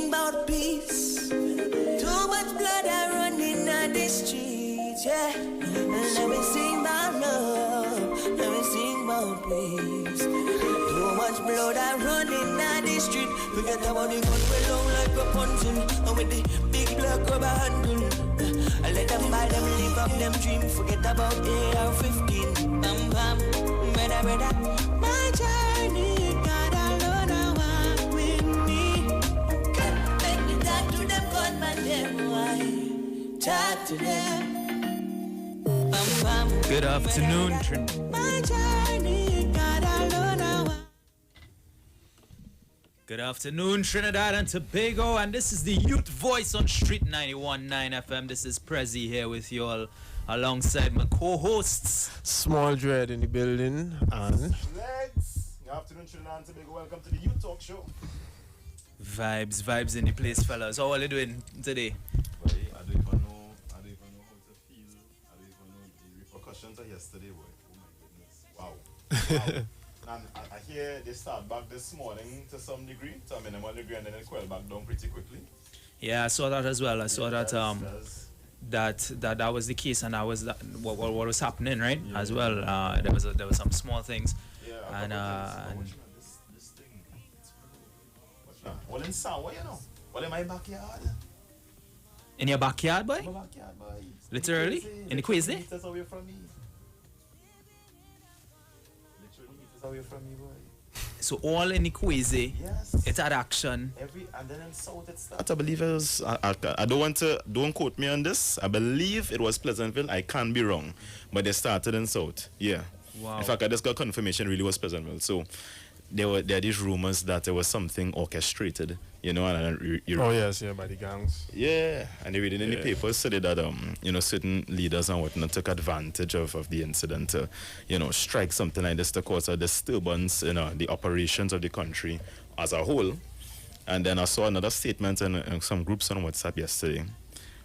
sing about peace. Too much blood I running on the streets, yeah. And let me sing about love. Let me sing about peace. Too much blood I running on the street. Forget about the gun we long like a pencil, and with the big black rubber handle. I let them buy them live up them dream. Forget about AR-15. Bam bam, brother. My journey, God alone I walk with me. Make me talk to them, gunman them. Why? Talk to them. Bam bam. Good afternoon. My journey, God alone I walk. Good afternoon, Trinidad and Tobago, and this is the Youth Voice on Street 91.9 FM. This is Presi here with you all, alongside my co-hosts. Small Dredd in the building, and Splegs. Good afternoon, Trinidad and Tobago. Welcome to the Youth Talk Show. Vibes in the place, fellas. How are you doing today? Boy, I don't even know how to feel. I don't even know the repercussions of yesterday, boy. Oh my goodness. Wow. And I hear they start back this morning to some degree, to a minimal degree, and then it quell back down pretty quickly. Yeah, I saw that as well. I saw that that was the case, and that was what was happening, right? Yeah. As well. There was some small things. Yeah. And this thing. What's that? Well, in Sawa, you know. Well, in my backyard. In your backyard, boy? In my backyard, boy. Literally? In the Queensy? Meters away from me. Away from me, boy. So all in the Queensy, yes. It had action. And then in South it started. I believe it was. I don't quote me on this. I believe it was Pleasantville. I can't be wrong, but they started in South. Yeah. Wow. In fact, I just got confirmation. Really was Pleasantville. So there are these rumors that there was something orchestrated. You know, and by the gangs. Yeah, and they read it in the papers said that certain leaders and whatnot took advantage of the incident to strike something like this to cause a disturbance in the operations of the country as a whole. And then I saw another statement in some groups on WhatsApp yesterday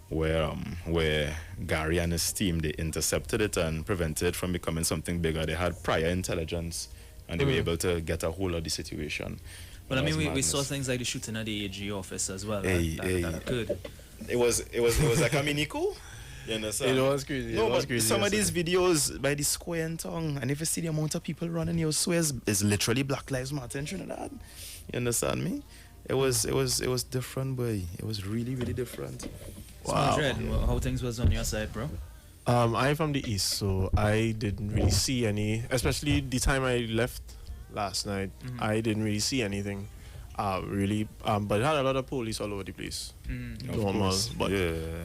where Gary and his team, they intercepted it and prevented it from becoming something bigger. They had prior intelligence and they were able to get a hold of the situation. Well, I mean, we saw things like the shooting at the AG office as well. That good. It was like a mini coup. You understand? It was crazy. No, but some of these videos by the square and tongue, and if you see the amount of people running, you swear it's literally Black Lives Matter in Trinidad. You understand me? It was different, boy. It was really, really different. Wow. Dredd, how things was on your side, bro? I'm from the east, so I didn't really see any, especially the time I left last night. I didn't really see anything but it had a lot of police all over the place. Normal, but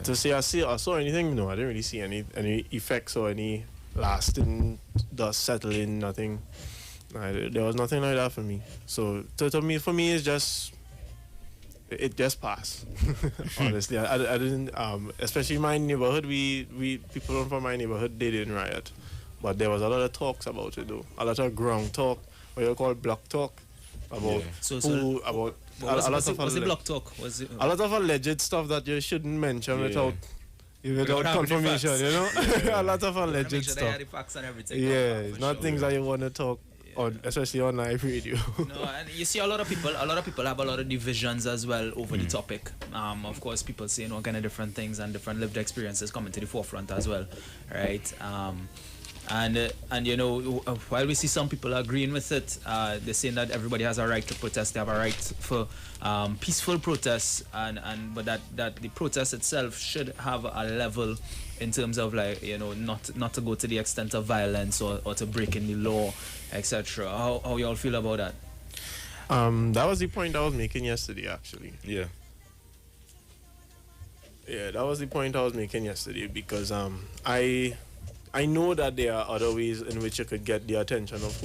to say I saw anything, no, I didn't really see any effects or any lasting dust settling, nothing. There was nothing like that for me. So for me it's just it just passed. Honestly, I didn't especially my neighborhood, we people from my neighborhood, they didn't riot, but there was a lot of talks about it though, a lot of ground talk, what you call block talk, about was the block talk? Was it a lot of alleged stuff that you shouldn't mention without confirmation, you know? A lot of alleged stuff. They had the facts and everything. It's not things that you want to talk on, especially on live radio. No, and you see a lot of people have a lot of divisions as well over the topic. Of course, people saying all kind of different things and different lived experiences coming to the forefront as well, right? And while we see some people agreeing with it, they're saying that everybody has a right to protest. They have a right for peaceful protests, but that the protest itself should have a level in terms of not to go to the extent of violence or to break in the law, etc. How you all feel about that? That was the point I was making yesterday, actually. Yeah, that was the point I was making yesterday, because I know that there are other ways in which you could get the attention of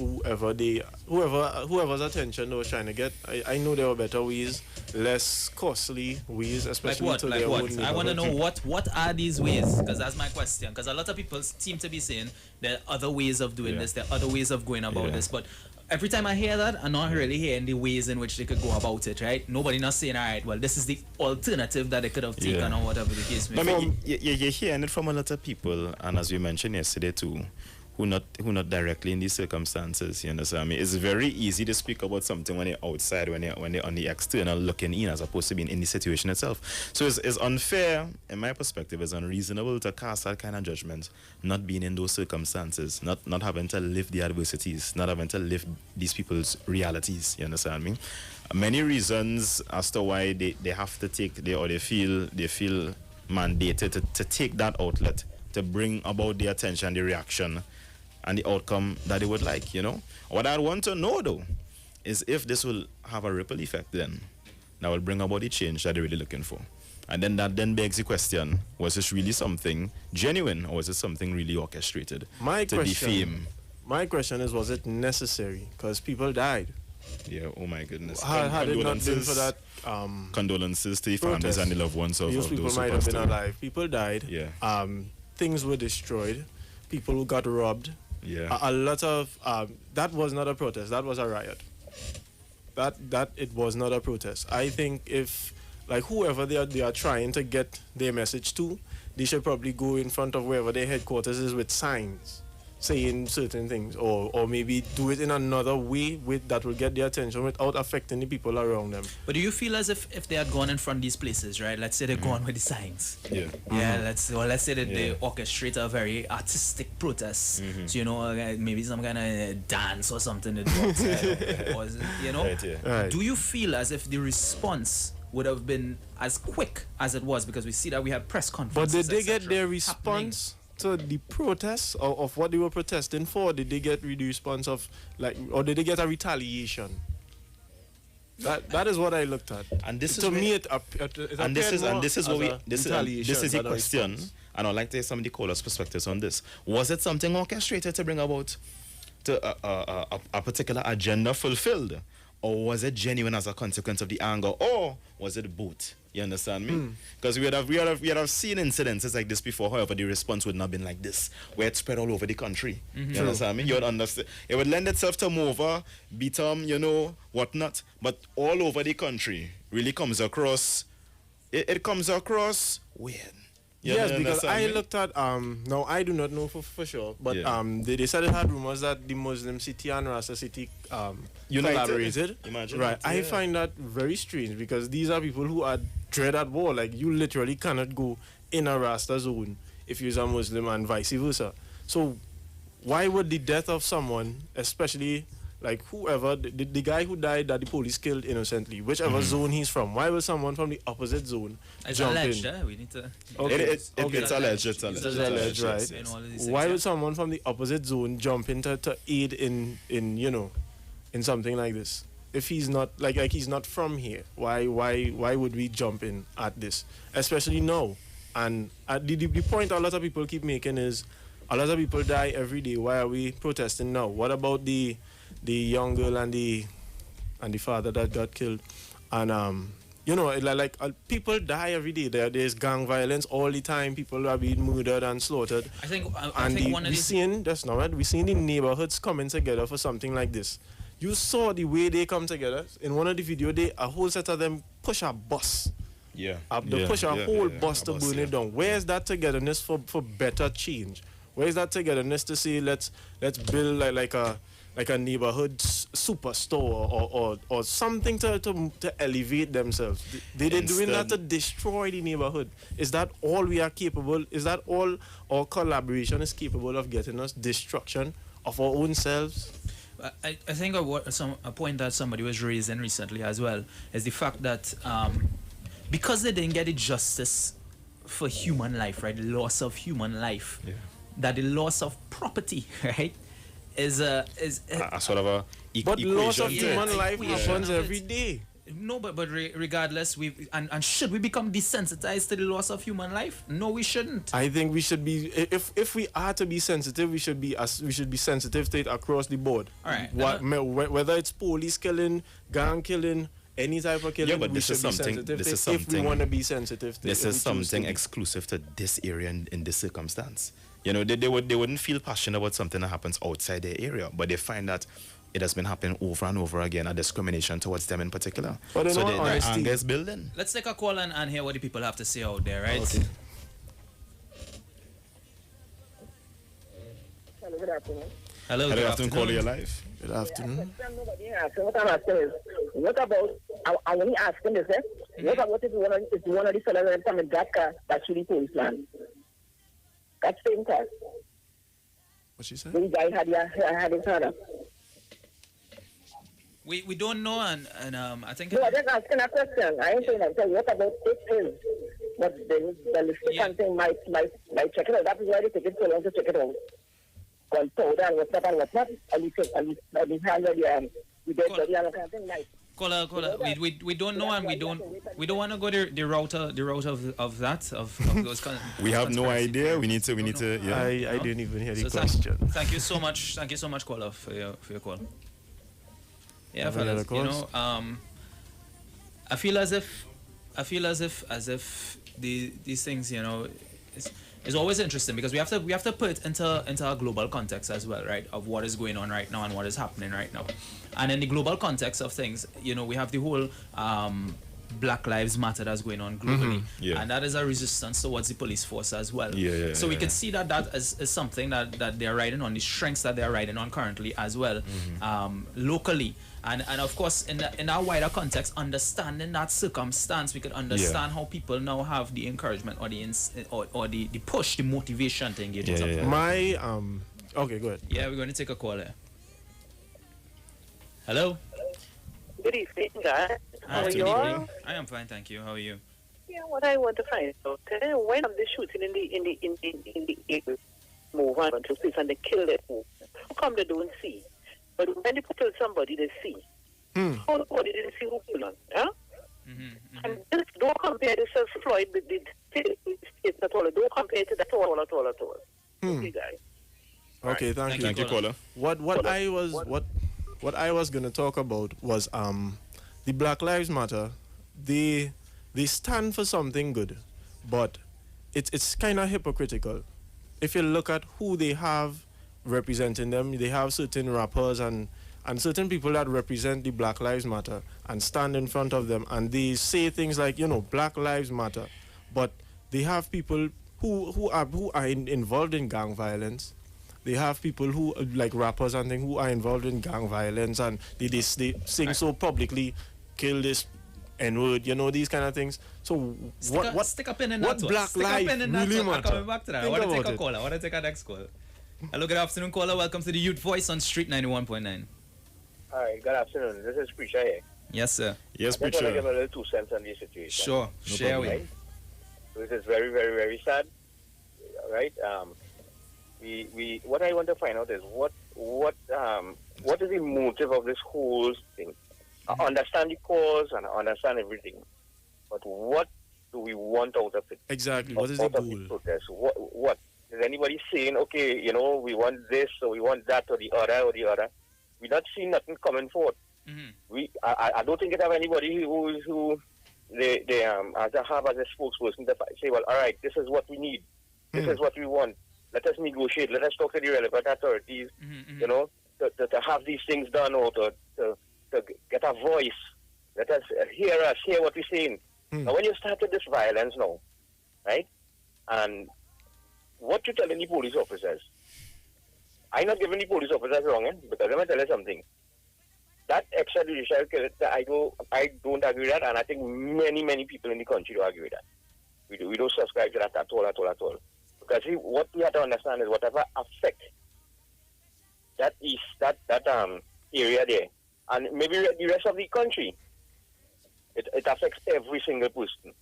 whoever's attention they were trying to get. I know there were better ways, less costly ways, especially like to what? their Like own what? I want to know what are these ways, because that's my question. Because a lot of people seem to be saying there are other ways of doing this, there are other ways of going about this, but every time I hear that, I'm not really hearing the ways in which they could go about it, right? Nobody not saying, all right, well, this is the alternative that they could have taken or whatever the case may be. I mean, you're hearing it from a lot of people, and as we mentioned yesterday too, who not directly in these circumstances. You understand? I mean, it's very easy to speak about something when you're outside, when you're on the external looking in, as opposed to being in the situation itself. So it's unfair, in my perspective. It's unreasonable to cast that kind of judgment, not being in those circumstances, not having to live the adversities, not having to live these people's realities. You understand me? Many reasons as to why they have to take they feel mandated to take that outlet to bring about the attention, the reaction, and the outcome that they would like, you know. What I want to know, though, is if this will have a ripple effect then, that will bring about the change that they're really looking for. And then that then begs the question, was this really something genuine, or was it something really orchestrated to defame? My question is, was it necessary? Because people died. Yeah, oh my goodness. Had it not been for that... condolences to the families and the loved ones of those people might have been alive. People died. Yeah. Things were destroyed. People who got robbed. Yeah. A lot of that was not a protest. That was a riot. That it was not a protest. I think if like whoever they are trying to get their message to, they should probably go in front of wherever their headquarters is with signs saying certain things, or maybe do it in another way that will get their attention without affecting the people around them. But do you feel as if they had gone in front of these places, right? Let's say they're gone with the signs. Yeah. Yeah. Let's say that they orchestrate a very artistic protest. So, you know, maybe some kind of dance or something that or, you know. Right, yeah. Right. Do you feel as if the response would have been as quick as it was? Because we see that we have press But conferences. did they get their happening. response to the protests of what they were protesting for? Did they get the response of or did they get a retaliation? That is what I looked at. And this to is me where, this is the question. response. And I'd like to hear some of the callers' perspectives on this. Was it something orchestrated to bring about a particular agenda fulfilled? Or was it genuine as a consequence of the anger? Or was it both? You understand me? Because we would have seen incidences like this before. However, the response would not have been like this, where it spread all over the country. You understand me? You would understand. It would lend itself to mover, beatum, you know, whatnot. But all over the country really comes across. It comes across weird. Yes, because I looked at now I do not know for sure, but they said it had rumors that the Muslim city and Rasta city collaborated. Imagine right. that, I find that very strange because these are people who are dread at war. Like you literally cannot go in a Rasta zone if you're a Muslim and vice versa. So why would the death of someone, especially like whoever, the guy who died that the police killed innocently, whichever zone he's from, why will someone from the opposite zone jump alleged, in? We need to... It's alleged. It's alleged, right? Why would someone from the opposite zone jump in to aid in you know, in something like this? If he's not like he's not from here, why would we jump in at this, especially now? And the point a lot of people keep making is a lot of people die every day. Why are we protesting now? What about the young girl and the father that got killed? And you know, people die every day. There's gang violence all the time. People are being murdered and slaughtered. I think we're seeing the neighborhoods coming together for something like this. You saw the way they come together in one of the videos. A whole set of them push a bus. They push a whole bus to burn it down. Where's that togetherness for better change? Where's that togetherness to say let's build like a neighborhood superstore or something to elevate themselves? They're doing that to destroy the neighborhood. Is that all we are capable? Is that all our collaboration is capable of getting us? Destruction of our own selves? I think a point that somebody was raising recently as well is the fact that because they didn't get the justice for human life, right? The loss of human life, that the loss of property, right, is a sort of a but loss of equation. human life happens every day. No, but regardless, and should we become desensitized to the loss of human life? No, we shouldn't. I think we should be. If we are to be sensitive, we should be sensitive to it across the board. All right. Whether it's police killing, gang killing, any type of killing, but we should be sensitive to it if we want to be sensitive to it. This is something exclusive to this area in this circumstance. You know, they wouldn't feel passionate about something that happens outside their area, but they find that it has been happening over and over again, a discrimination towards them in particular. But so the anger is building. Let's take a call and hear what the people have to say out there, right? Okay. Hello, good afternoon. Hello, Hello, good afternoon, caller, your life. Good afternoon. Nobody asking. What I'm asking is, what about, I want to ask him this, what about if one of the fellas that come in that car, that's really policeman? That same car. What she said? The guy had his hand up. We don't know, and I think No, I'm just asking a question. I ain't saying that. So what about it is? But the listed thing might check it out. That is why they take it so long to check it out. Called powder and whatnot. And you take, and you hand you get ready and kind of thing, nice. Caller, we don't know, and we don't want to go the route of that of those kind of We have no idea. We need to. Yeah. I didn't even hear the So question. thank you so much, caller, for your call. Yeah, Have any other fellas, calls? I feel as if these things, it's always interesting because we have to put it into a global context as well, right? Of what is going on right now and what is happening right now. And in the global context of things, we have the whole Black Lives Matter that's going on globally. Yeah. And that is a resistance towards the police force as well. So we can see that is something that they're riding on, the strengths that they're riding on currently as well, locally. And of course, in our wider context, understanding that circumstance, we could understand how people now have the encouragement or the push, the motivation to engage in something. My okay, go ahead. Yeah, we're going to take a call here. Hello. Good evening, guys. How are Good you all? evening. I am fine, thank you. How are you? Yeah, what I want to find out, when the shooting in the movement took place and they killed it, how come they don't see? But when they kill somebody, they see. How the body didn't see who killed them? Huh? And this, don't compare this as Floyd with the states at all. Don't compare it to that at all. Okay, guys. Okay, thank you. Thank you, caller. What I was gonna talk about was the Black Lives Matter. They stand for something good, but it's kind of hypocritical. If you look at who they have representing them, they have certain rappers and certain people that represent the Black Lives Matter and stand in front of them and they say things like, Black Lives Matter, but they have people who are involved in gang violence. They have people who, like rappers and things, who are involved in gang violence and they sing so publicly, kill this N-word, these kind of things. So Stick a pin in what that Black Stick a pin in that really one. I'm matter? coming back to that. I want to take a caller. I want to take our next call. Hello, good afternoon, caller. Welcome to the Youth Voice on Street 91.9. Hi, good afternoon. This is Preacher here. Yes, sir. Yes, I just want to preacher. give a little 2 cents on this situation. Sure. Share with Right? This is very, very, very sad. Right? We what I want to find out is what is the motive of this whole thing? I understand the cause and I understand everything, but what do we want out of it? Exactly. What is the Out of the goal? protest? What is anybody saying? Okay, we want this or we want that or the other. We not seeing nothing coming forth. I don't think it have anybody who they have as a spokesperson to say, well, all right, this is what we need, this is what we want. Let us negotiate. Let us talk to the relevant authorities. To have these things done or to get a voice. Let us hear what we're saying. Now, when you started this violence now, right? And what you telling the police officers? I'm not giving the police officers wrong, because let me tell you something. That extrajudicial killing, I don't agree with that, and I think many people in the country don't agree with that. We don't subscribe to that at all. Because what we have to understand is whatever affect that area there, and maybe the rest of the country, it affects every single person.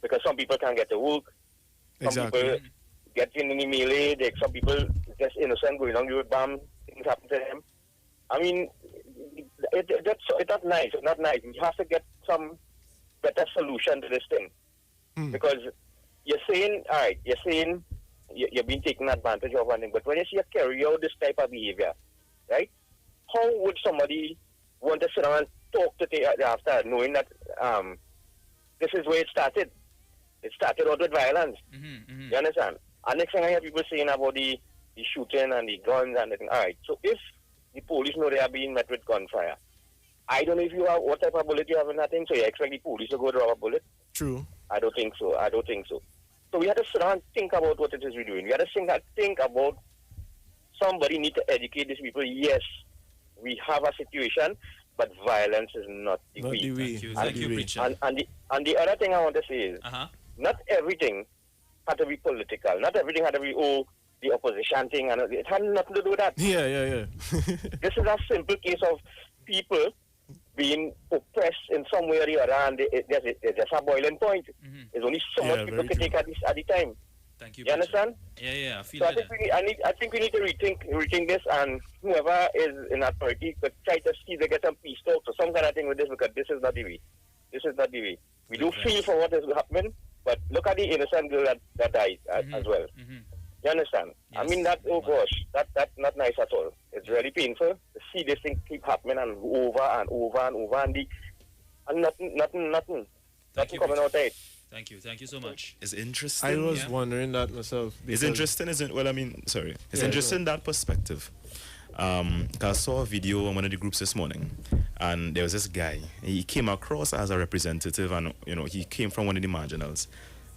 Because some people can't get to work, some people get in the melee, some people just innocent going on the road, bam, things happen to them. I mean, it's not nice. It's not nice. We have to get some better solution to this thing. Because you're saying you're being taken advantage of, but when you see you carry out this type of behavior, right? How would somebody want to sit down and talk to the after knowing that this is where it started? It started out with violence. You understand? And next thing I hear people saying about the shooting and the guns and the thing. All right, so if the police know they are being met with gunfire, I don't know if you have what type of bullet you have in that thing, so you expect the police to go draw a bullet? True. I don't think so. So we have to sit down and think about what it is we're doing. We have to think about somebody need to educate these people. Yes, we have a situation, but violence is not the way. Thank you, preacher. And the other thing I want to say is, not everything had to be political. Not everything had to be, the opposition thing. And it had nothing to do with that. Yeah. This is a simple case of people being oppressed in some way or the other, and there's just a boiling point. There's only so much people can take at the time. Thank you. You understand? Yeah, I feel so that. I think we need to rethink this, and whoever is in authority could try to see they get some peace talks or some kind of thing with this, because this is not the way. This is not the way. We do feel for what is happening, but look at the innocent girl that died as well. You understand? Yes. I mean, that's not nice at all. It's really painful to see this thing keep happening and over and over and over, and nothing coming out of it. Thank you so much. It's interesting. I was wondering that myself. It's interesting, isn't? Well, I mean, sorry. It's interesting that perspective. 'Cause I saw a video on one of the groups this morning, and there was this guy. He came across as a representative, and he came from one of the marginals,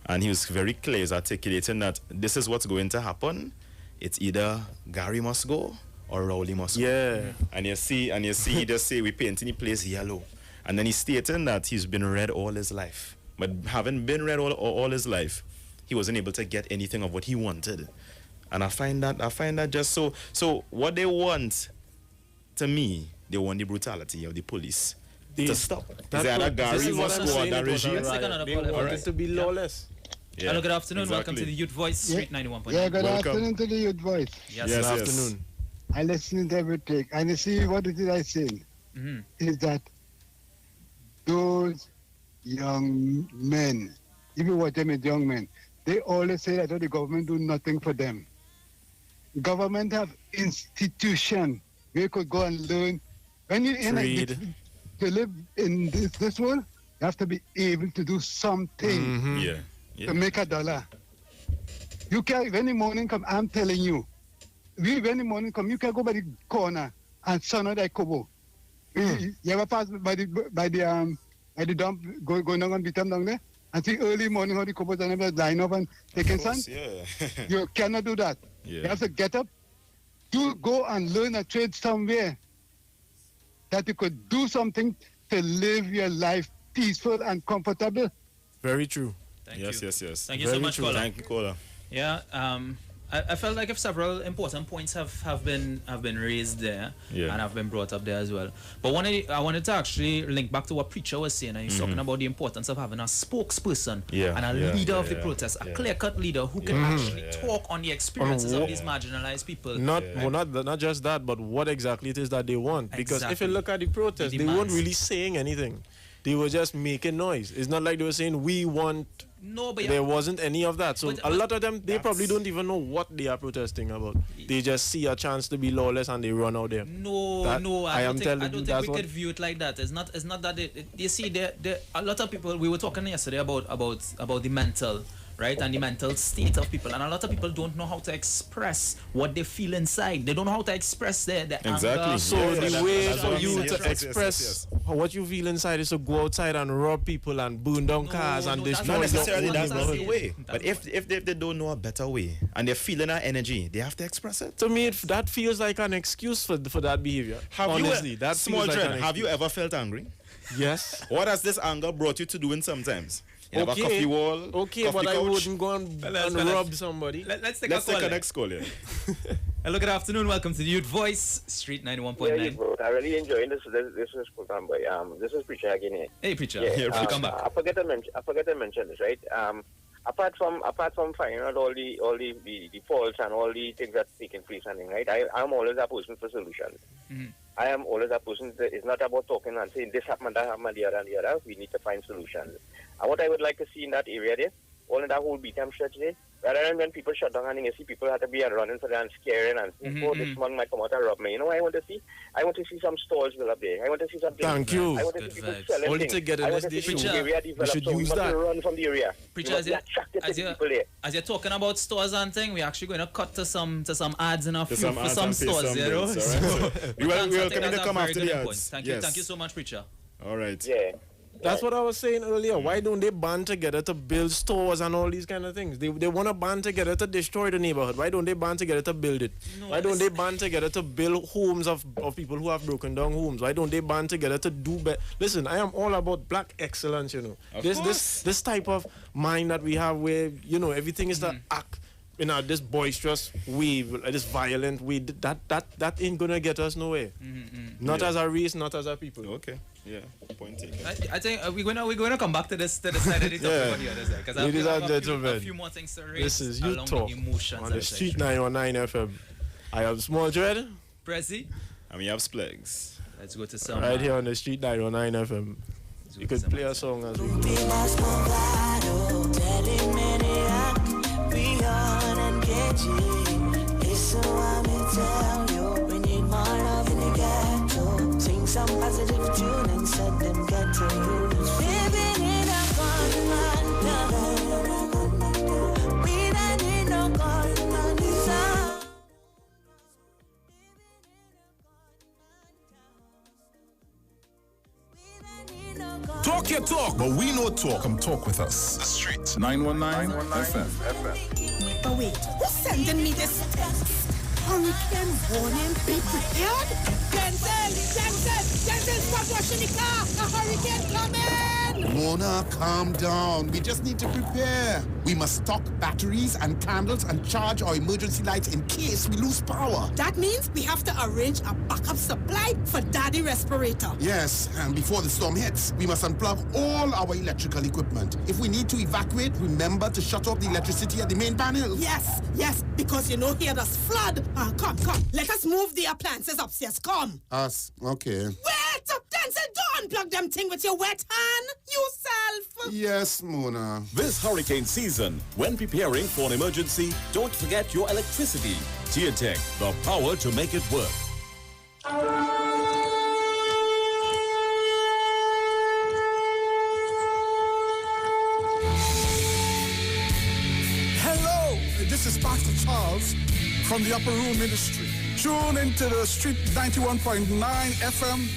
and he was very clear, he's articulating that this is what's going to happen. It's either Gary must go or Rowley must go. Yeah. And you see, he just say we painting the place yellow, and then he's stating that he's been red all his life, but having been red all his life, he wasn't able to get anything of what he wanted. And I find that just so what they want, to me, they want the brutality of the police to stop. Gary must go on that regime. They want it to be lawless. Yeah. Hello, good afternoon. Welcome to the Youth Voice, Street 91.9. Yeah, good afternoon to the Youth Voice. Yes, good afternoon. I listen to everything, and you see what it is I saying is that those young men, even what them is young men, they always say that the government do nothing for them. Government have institution where you could go and learn. When you to live in this world, you have to be able to do something to make a dollar. You can, when the morning come, I'm telling you, when the morning come, you can go by the corner and son of that kobo. You ever pass by the dump, going down and beat them down there? And see early morning how the couples and line up and taking sun. You cannot do that. You have to get up, go and learn a trade somewhere that you could do something to live your life peaceful and comfortable. Very true. Thank you. Yes. Thank you so much, Kola. Thank you, Kola. Yeah, I felt like if several important points have been raised there and have been brought up there as well. But I wanted to actually link back to what Preacher was saying, and he's talking about the importance of having a spokesperson and a leader of the protest, a clear-cut leader who can actually talk on the experiences of these marginalized people. Not just that, but what exactly it is that they want. Because if you look at the protest, they weren't really saying anything. They were just making noise. It's not like they were saying, we want... No, but there wasn't any of that. So a lot of them, they probably don't even know what they are protesting about. They just see a chance to be lawless and they run out there. I don't think we could view it like that. It's not that you see, a lot of people, we were talking yesterday about the mental, right, and the mental state of people, and a lot of people don't know how to express what they feel inside. They don't know how to express their anger. So the way for you to express what you feel inside is to go outside and rob people and burn down cars and destroy. Not necessarily that's the way. But if they don't know a better way and they're feeling that energy, they have to express it. To me, that feels like an excuse for that behavior. Honestly, that feels like an excuse. Have you ever felt angry? Yes. What has this anger brought you to doing sometimes? You have a coffee wall. Okay, but I wouldn't go and rob somebody. Let's take a next call. Hello, good afternoon. Welcome to the Youth Voice, Street 91.9. I really enjoying this program, but this is Preacher again here. Hey, Preacher. Come back. I forget to mention this, right? Apart from finding out all the faults and all the things that's taking place, and right, I'm always a person for solutions. I am always a person that is not about talking and saying this happened, that happened, the other and the other. We need to find solutions. And what I would like to see in that area there, all in that whole beat-em stretch there, rather than when people shut down and you see people have to be running for them and scaring and saying, this man might come out and rob me. You know what I want to see? I want to see some stores built up there. I want to see something. Thank you. I want to see people selling only things. To get in this issue. Area we should use that. Run from the area. Preacher, as you're talking about stores and thing, we're actually going to cut to some ads in a few for some stores, you know. We will come after the ads. Thank you so much, Preacher. All right. Yeah. That's what I was saying earlier. Why don't they band together to build stores and all these kind of things? They want to band together to destroy the neighborhood. Why don't they band together to build it? No, Why don't they band together to build homes of people who have broken down homes? Why don't they band together to do better? Listen, I am all about black excellence, you know. This type of mind that we have where, you know, everything is to act in this boisterous way, this violent way. That ain't gonna get us nowhere. Not as a race, not as a people. Okay. Yeah. Point taken. I think we're gonna come back to this side of the topic on the other side, because Ladies and a gentlemen, few more things to raise. This is You along Talk the emotions on and the Street sexual. 919 FM. I am Small Dredd. Presi, And we have Splegs. let's go to some. Right here on the Street 919 FM. You could play a song as we go. Some positive tune and set them get to you. Living in a gunman town. We don't need no gunman sound. Talk your talk, but we know talk. Come talk with us. The Street 919 FM. But wait, who's sending me this text? Hurricane warning, be prepared? Denzel, stop washing the car! A hurricane coming! Mona, calm down. We just need to prepare. We must stock batteries and candles and charge our emergency lights in case we lose power. That means we have to arrange a backup supply for Daddy respirator. Yes, and before the storm hits, we must unplug all our electrical equipment. If we need to evacuate, remember to shut off the electricity at the main panel. Yes, because you know here there's flood. Come, let us move the appliances upstairs, come. Us, okay. Wait, Denzel, don't unplug them thing with your wet hand, yourself. Yes, Mona. This hurricane season, when preparing for an emergency, don't forget your electricity. Geotech, the power to make it work. Hello, this is Pastor Charles from the Upper Room Ministry. Tune into the Street 91.9 FM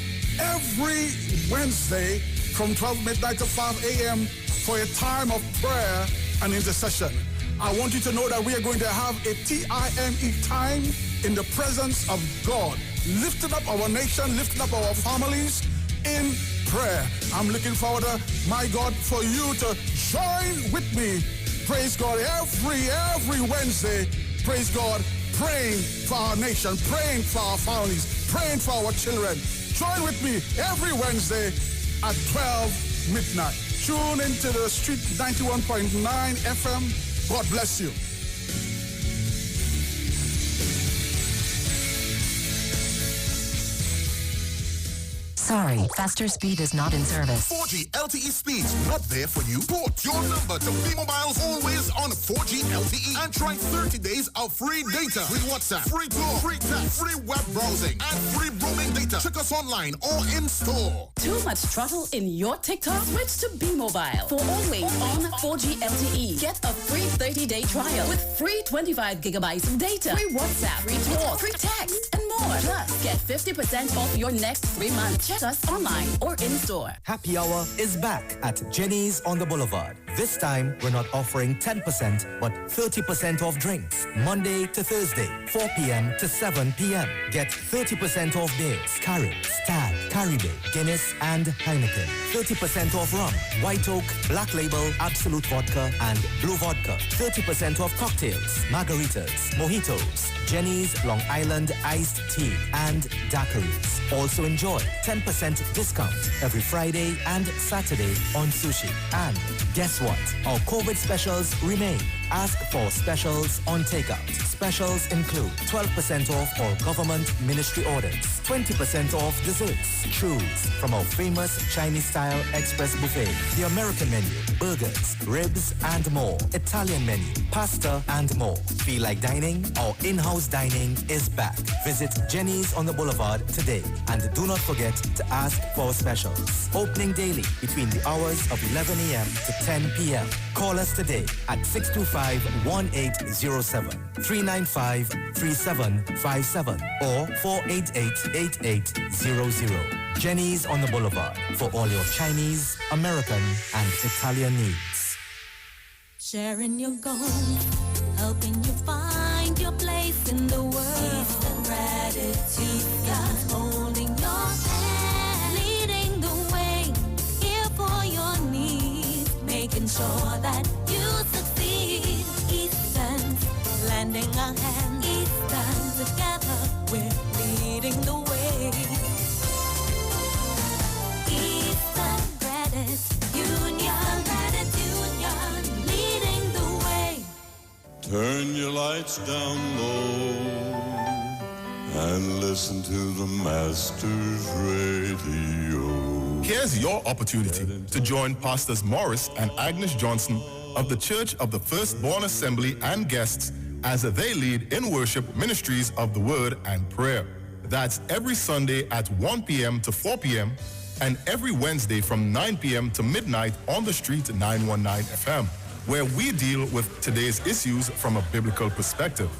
every Wednesday from 12 midnight to 5 a.m. for a time of prayer and intercession. I want you to know that we are going to have a TIME time in the presence of God, lifting up our nation, lifting up our families in prayer. I'm looking forward to, my God, for you to join with me. Praise God, every Wednesday, praise God, praying for our nation, praying for our families, praying for our children. Join with me every Wednesday at 12 midnight. Tune into the Street 91.9 FM. God bless you. Sorry, faster speed is not in service. 4G LTE speeds not there for you? Port your number to T-Mobile's always on 4G LTE and try 30 days of free data, free WhatsApp, free call, free text, free web browsing, and free roaming data. Check us online or in store. Too much trouble in your TikTok? Switch to B-Mobile for always on 4G LTE. Get a free 30-day trial with free 25 gigabytes of data, free WhatsApp, free talk, free text, and more. Plus, get 50% off your next 3 months. Check us online or in store. Happy Hour is back at Jenny's on the Boulevard. This time, we're not offering 10%, but 30% off drinks. Monday to Thursday, 4 p.m. to 7 p.m. Get 30% off beers, Carib, Stag, Caribbean, Guinness, and Heineken. 30% off rum, White Oak, Black Label, Absolute Vodka, and Blue Vodka. 30% off cocktails, margaritas, mojitos, Jenny's Long Island Iced Tea, and daiquiris. Also enjoy 10% discount every Friday and Saturday on sushi. And guess what? Our COVID specials remain. Ask for specials on takeout. Specials include 12% off all government ministry orders, 20% off desserts. Choose from our famous Chinese-style express buffet, the American menu, burgers, ribs, and more. Italian menu, pasta, and more. Feel like dining? Our in-house dining is back. Visit Jenny's on the Boulevard today. And do not forget to ask for specials. Opening daily between the hours of 11 a.m. to 10 p.m. Call us today at 625-1807, 395-3757, or 488-8930. 8800. Jenny's on the Boulevard for all your Chinese, American, and Italian needs. Sharing your goals, helping you find your place in the world. Eastern gratitude, God holding your hand, leading the way, here for your needs, making sure that you succeed. Eastern's lending a hand, Eastern together, we're leading the way. Eastern Gratitude Union, leading the way. Turn your lights down low and listen to the Master's Radio. Here's your opportunity to join Pastors Morris and Agnes Johnson of the Church of the Firstborn Assembly and guests as they lead in worship ministries of the Word and Prayer. That's every Sunday at 1 p.m. to 4 p.m. and every Wednesday from 9 p.m. to midnight on the street 919 FM, where we deal with today's issues from a biblical perspective.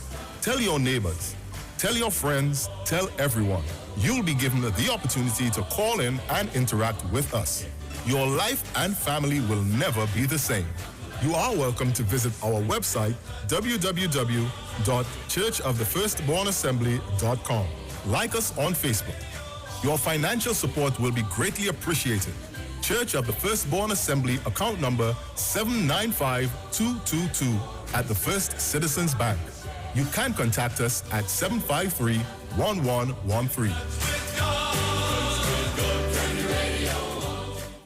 Tell your neighbors, tell your friends, tell everyone. You'll be given the opportunity to call in and interact with us. Your life and family will never be the same. You are welcome to visit our website, www.churchofthefirstbornassembly.com. Like us on Facebook. Your financial support will be greatly appreciated. Church of the Firstborn Assembly, account number 795222 at the First Citizens Bank. You can contact us at 753-1113.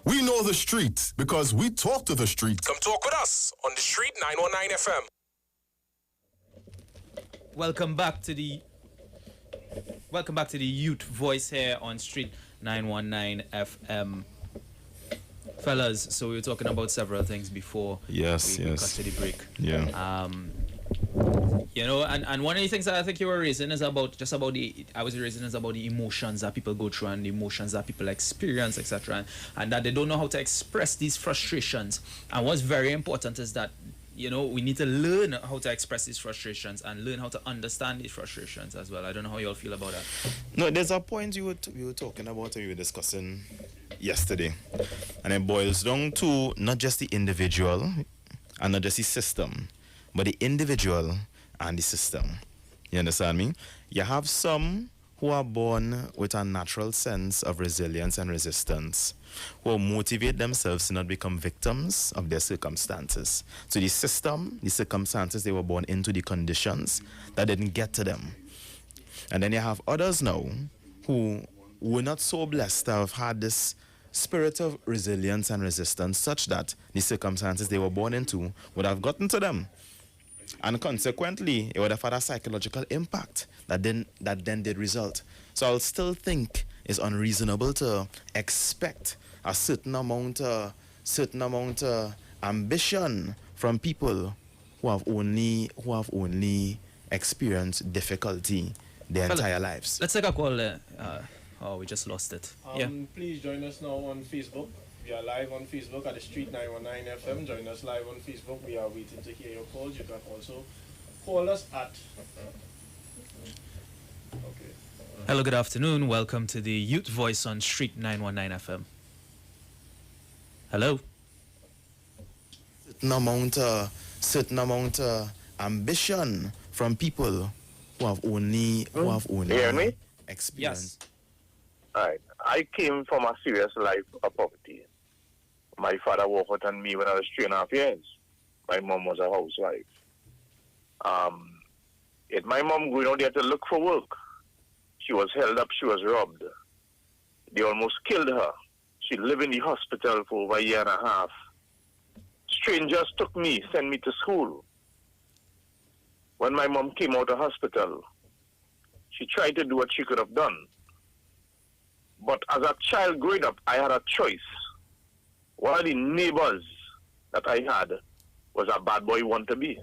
We know the street because we talk to the street. Come talk with us on the street 919 FM. Welcome back to the Youth Voice here on Street 919 FM. Fellas, so we were talking about several things before we cut to the break. Yeah. You know, and one of the things that I think you were raising is about the emotions that people go through and the emotions that people experience, etc. And that they don't know how to express these frustrations. And what's very important is that, you know, we need to learn how to express these frustrations and learn how to understand these frustrations as well. I don't know how you all feel about that. No, there's a point you were talking about and we were discussing yesterday. And it boils down to not just the individual and not just the system, but the individual and the system. You understand me? You have some who are born with a natural sense of resilience and resistance, who motivate themselves to not become victims of their circumstances. So the system, the circumstances they were born into, the conditions that didn't get to them. And then you have others now who were not so blessed to have had this spirit of resilience and resistance such that the circumstances they were born into would have gotten to them. And consequently, it would have had a psychological impact that then did result. So I'll still think it's unreasonable to expect a certain amount of ambition from people who have only experienced difficulty their entire lives. Let's take a call there. We just lost it. Please join us now on Facebook. We are live on Facebook at the Street 919 FM. Join us live on Facebook. We are waiting to hear your calls. You can also call us at... Okay. Hello, good afternoon. Welcome to the Youth Voice on Street 919 FM. Hello. Certain amount of ambition from people who have only hear me? Experience. Yes. All right. I came from a serious life of poverty. My father worked out on me when I was 3.5 years. My mom was a housewife. My mom going out there to look for work. She was held up, she was robbed. They almost killed her. She lived in the hospital for over 1.5 years. Strangers took me, sent me to school. When my mom came out of hospital, she tried to do what she could have done. But as a child growing up, I had a choice. One of the neighbors that I had was a bad boy want to be,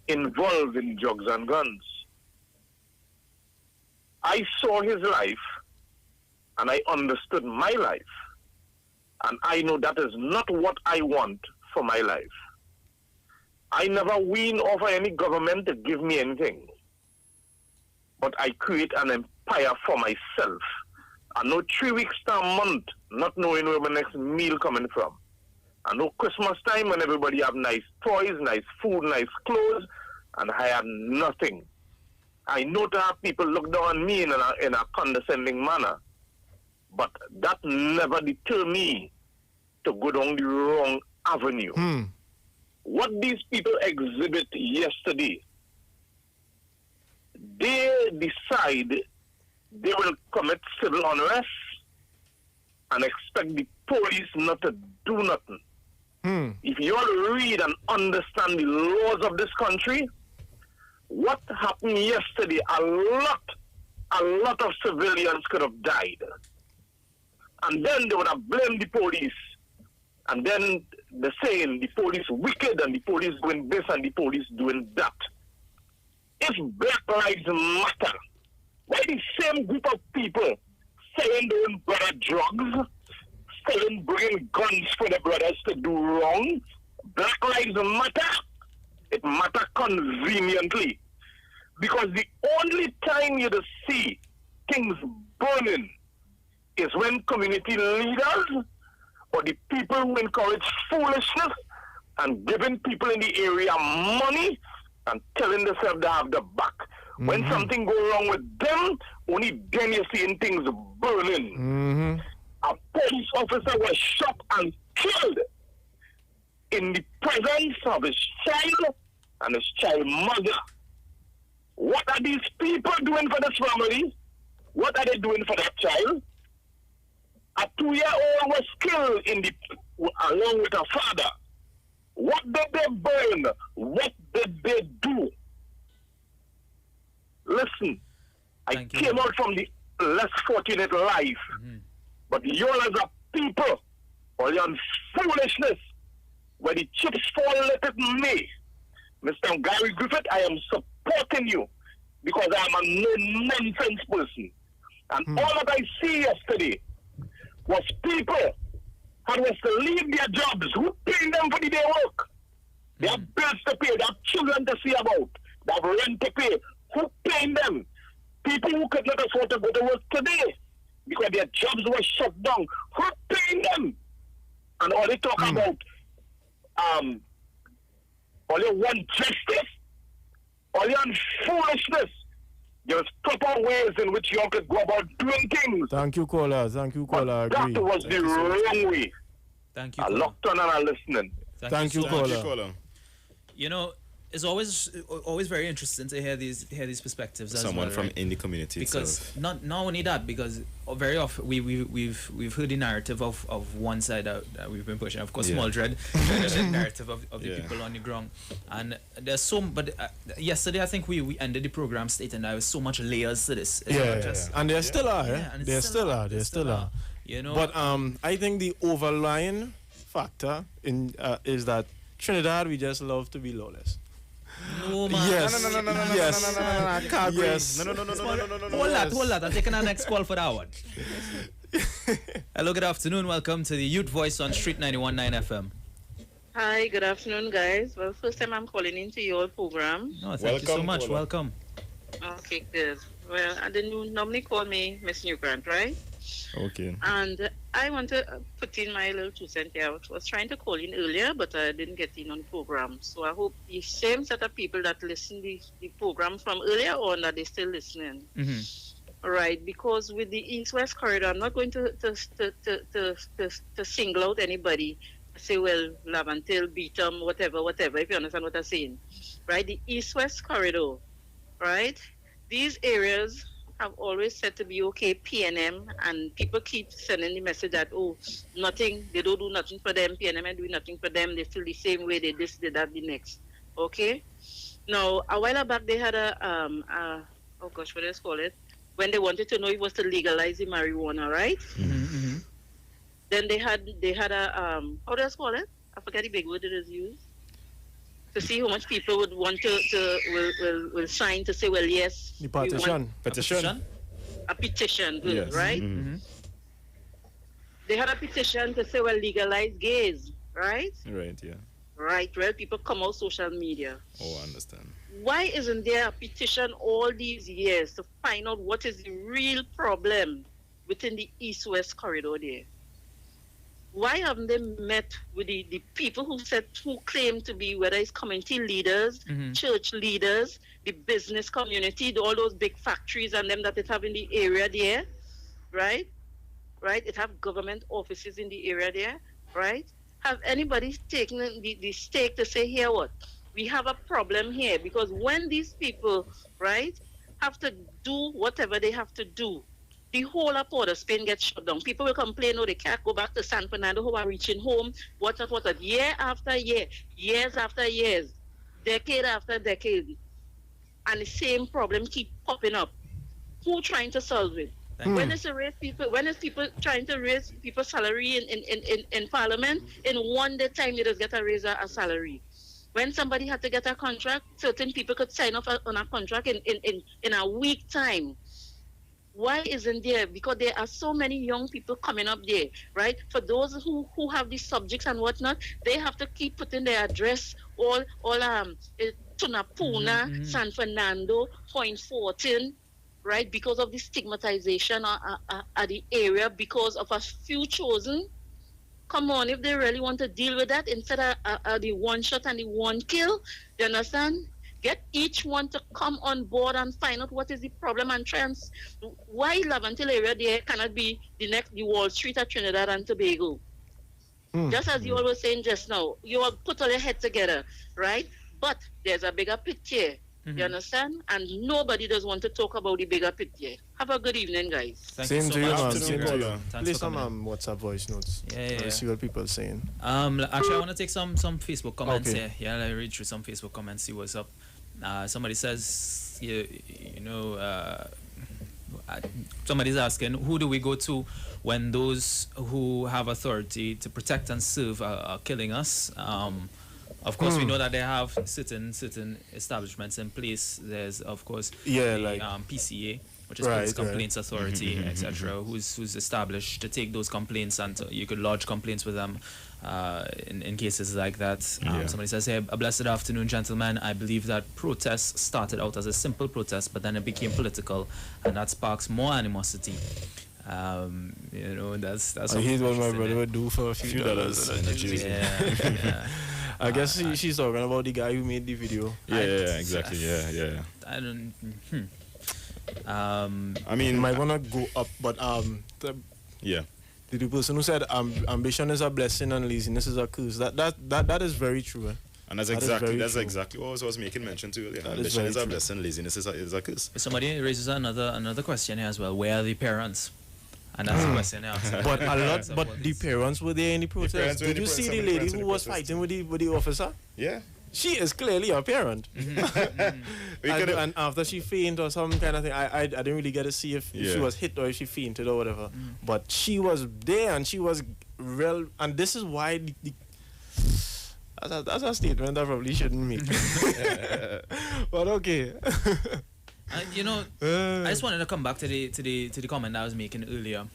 involved in drugs and guns. I saw his life, and I understood my life. And I know that is not what I want for my life. I never win over any government to give me anything. But I create an aspire for myself. I know 3 weeks to a month, not knowing where my next meal coming from. I know Christmas time when everybody have nice toys, nice food, nice clothes, and I have nothing. I know to have people look down on me in a condescending manner, but that never deter me to go down the wrong avenue. What these people exhibit yesterday, they decide they will commit civil unrest and expect the police not to do nothing. If you all read and understand the laws of this country, what happened yesterday, a lot of civilians could have died. And then they would have blamed the police. And then they're saying the police wicked and the police doing this and the police doing that. If Black Lives Matter, why the same group of people saying they don't brother drugs, saying bringing guns for the brothers to do wrong? Black Lives Matter. It matter conveniently. Because the only time you see things burning is when community leaders or the people who encourage foolishness and giving people in the area money and telling themselves they have the back. When something go wrong with them, only then you're seeing things burning. A police officer was shot and killed in the presence of his child and his child mother. What are these people doing for this family? What are they doing for that child? A 2-year-old was killed along with her father. What did they burn? What did they do? Listen, I came out from the less fortunate life. But you all as a people, all your foolishness, where the chips fall, let it may. Mr. Gary Griffith, I am supporting you because I am a no-nonsense person. And all that I see yesterday was people who was to leave their jobs. Who paying them for the day work? They have bills to pay, they have children to see about, they have rent to pay. Who paying them? People who could not afford to go to work today because their jobs were shut down. Who paying them? And all they talk about, all you want justice, all you want foolishness. There's proper ways in which you could go about doing things. Thank you, caller. Thank you, caller. That was the wrong way. Thank you, I locked on and I'm listening. Thank you, caller. You know, it's always very interesting to hear these perspectives. Someone as well, from right? in the community because itself. not only that, because very often we've heard the narrative of one side that we've been pushing. Of course, small Dredd, the narrative of the people on the ground, and there's so. But yesterday, I think we ended the program stating there was so much layers to this. It's and there still are. There still are. You know, but I think the overlying factor is that Trinidad, we just love to be lawless. No, man. Yes. No. I can't breathe. Hold that. I'm taking our next call for that one. Hello, good afternoon. Welcome to the Youth Voice on Street 91.9 FM. Hi, good afternoon, guys. Well, first time I'm calling into your program. No, thank you so much. Caller. Welcome. Okay, good. Well, and then you normally call me Miss New Grant, right? Okay. And I want to put in my little 2 cents here. I was trying to call in earlier, but I didn't get in on the program. So I hope the same set of people that listen to the program from earlier on, that they're still listening. All right, because with the East-West corridor, I'm not going to single out anybody. Say, well, Lavantil, Beetham, whatever, if you understand what I'm saying. Right, the East-West corridor, right? These areas have always said to be okay, PNM, and people keep sending the message that, oh, nothing, they don't do nothing for them, PNM ain't doing nothing for them, they feel the same way, they this, they that, the next. Okay? Now, a while back, they had oh gosh, what do you call it? When they wanted to know if it was to legalize the marijuana, right? Then they had a, how do you call it? I forget the big word it is used. To see how much people would want will sign to say, well, yes. The petition. A petition, good, yes. Right? They had a petition to say, well, legalize gays, right? Right, yeah. right? Real people come out social media. Oh, I understand. Why isn't there a petition all these years to find out what is the real problem within the East-West corridor there? Why haven't they met with the people who claim to be, whether it's community leaders, church leaders, the business community, all those big factories and them that it have in the area there, right? Right? It have government offices in the area there, right? Have anybody taken the stake to say, here what? We have a problem here, because when these people, right, have to do whatever they have to do, the whole of Port of Spain gets shut down. People will complain, oh, they can't go back to San Fernando, who are reaching home, what, year after year, years after years, decade after decade. And the same problem keep popping up. Who trying to solve it? When is people trying to raise people's salary in Parliament, in one day time you just get a raise a salary. When somebody had to get a contract, certain people could sign off on a contract in a week time. Why isn't there? Because there are so many young people coming up there, right? For those who have these subjects and whatnot, they have to keep putting their address all Tunapuna, San Fernando, Point 14, right? Because of the stigmatization at the area, because of a few chosen. Come on, if they really want to deal with that, instead of the one shot and the one kill, you understand? Get each one to come on board and find out what is the problem and try and why Laventille area there cannot be the Wall Street at Trinidad and Tobago. Just as you all were saying just now, you all put all your head together, right? But there's a bigger picture. You understand? And nobody does want to talk about the bigger picture. Have a good evening, guys. Same to you, man. Same to you. Thanks Play for some coming in. WhatsApp voice notes. Yeah. See what people are saying. Actually, I want to take some Facebook comments Okay. here. Yeah, let me read through some Facebook comments, see what's up. Somebody says, somebody's asking, who do we go to when those who have authority to protect and serve are killing us? Of course, we know that they have certain establishments in place. There's, of course, PCA, which is Police Complaints Authority, etc., who's established to take those complaints, and you could lodge complaints with them in cases like that. Somebody says, hey, a blessed afternoon, gentlemen. I believe that protests started out as a simple protest, but then it became political, and that sparks more animosity. That's I hate what my brother would do for a few dollars. Yeah. I guess she's talking about the guy who made the video. Exactly. Yeah. I don't. I mean, you might wanna go up, but the person who said ambition is a blessing and laziness is a curse. That is very true. And that's exactly what I was making mention to earlier. Ambition is a blessing, laziness is a curse. Somebody raises another question here as well. Where are the parents? And that's the question now. But the parents were there in the protest. Did you see the lady who was fighting with the officer? Yeah. She is clearly a parent. And after she fainted or some kind of thing, I didn't really get to see if she was hit or if she fainted or whatever. But she was there and she was real. And this is why that's a statement I probably shouldn't make. But okay. I just wanted to come back to the comment I was making earlier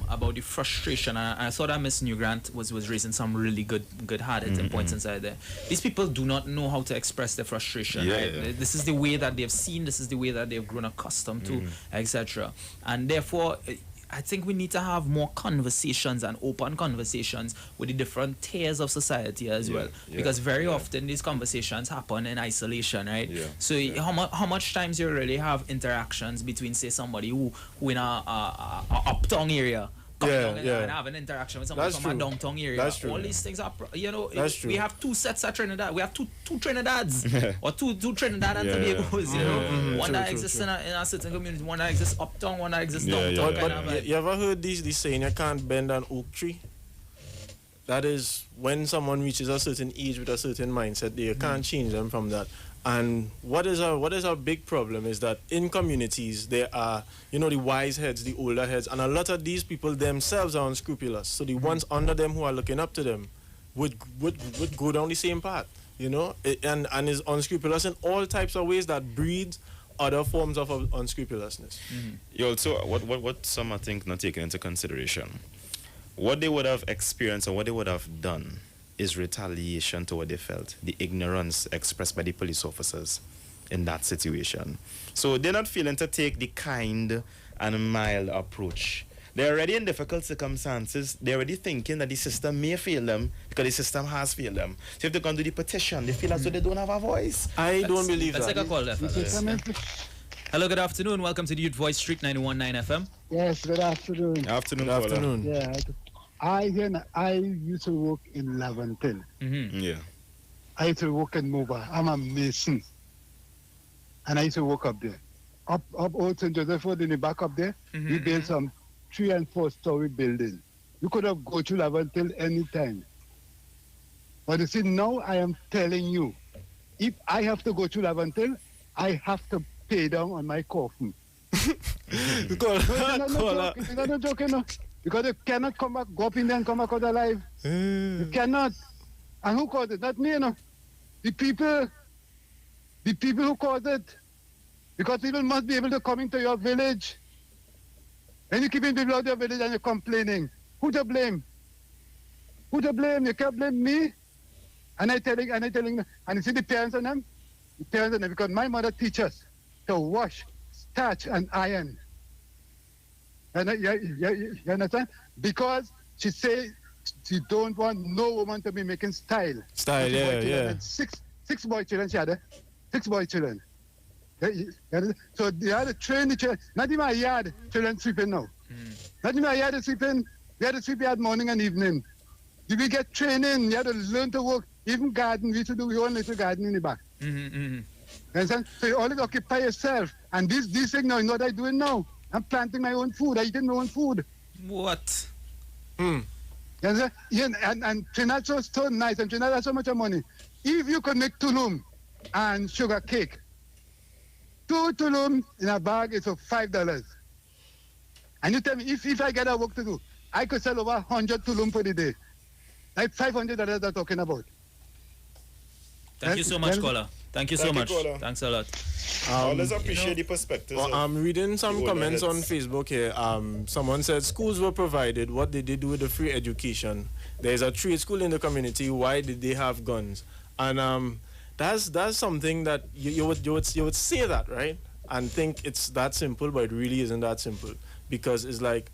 about the frustration. I thought that Miss Newgrant was raising some really good hard-hitting points inside there. These people do not know how to express their frustration. Right? This is the way that they've seen. This is the way that they've grown accustomed to, etc. And therefore, I think we need to have more conversations and open conversations with the different tiers of society as well. Because very often these conversations happen in isolation, right? So how much times you really have interactions between, say, somebody who in a uptown area and have an interaction with somebody from a downtown area. That's true. All these things are, That's true. we have two sets of Trinidad. We have two Trinidads or two Trinidad and Tobagos. One that exists in a certain community, one that exists uptown, one that exists downtown. But you ever heard this saying, you can't bend an oak tree? That is when someone reaches a certain age with a certain mindset, you can't change them from that. And what is our big problem is that in communities there are, the wise heads, the older heads, and a lot of these people themselves are unscrupulous. So the ones under them who are looking up to them would go down the same path, and is unscrupulous in all types of ways that breeds other forms of unscrupulousness. You also, what some I think not taken into consideration, what they would have experienced and what they would have done is retaliation to what they felt, the ignorance expressed by the police officers in that situation. So they're not feeling to take the kind and mild approach. They're already in difficult circumstances. They're already thinking that the system may fail them because the system has failed them. So if they come to the petition, they feel as though they don't have a voice. I don't believe that. Let's take a call there, fellas. Hello, good afternoon. Welcome to the Youth Voice, Street 91.9 FM. Yes, good afternoon. Good afternoon. Good afternoon. Yeah, I used to work in Laventon. Yeah. I used to work in Mobile. I'm a mason. And I used to work up there. Up Old St. Joseph Road in the back up there, we built some 3- and 4-story building. You could have go to Laventon any time. But you see, now I am telling you, if I have to go to Laventon, I have to pay down on my coffin. It's not joking, no. Because you cannot come back, go up in there and come back out alive. You cannot. And who caused it? Not me, you know. The people who caused it. Because people must be able to come into your village. And you keeping people out of your village and you're complaining. Who to blame? Who to blame? You can't blame me. And I telling them, and you see the parents on them? The parents on them, because my mother teaches us to wash, starch, and iron. And you understand? Because she say she don't want no woman to be making style. Style, yeah. And six boy children she had. 6 boy children. So they had to train the children. Not even a yard children sweeping now. Not even a yard sweeping. We had to sweep yard morning and evening. If we get training, you had to learn to work. Even garden, we used to do our own little garden in the back. Understand? So you always occupy yourself. And this thing now, you know what I'm doing now? I'm planting my own food. I'm eating my own food. What? You understand? Yeah, and Trinidad so nice, and Trinidad has so much money. If you could make tulum and sugar cake, 2 tulum in a bag is for $5. And you tell me, if I get a work to do, I could sell over 100 tulum for the day. Like $500 they're talking about. Thank you so much, caller. Thank you so much. Caller. Thanks a lot. Let's appreciate the perspective. I'm reading some comments on Facebook here. Someone said schools were provided. What did they do with the free education? There's a trade school in the community. Why did they have guns? And that's something that you would say that, right? And think it's that simple, but it really isn't that simple. Because it's like,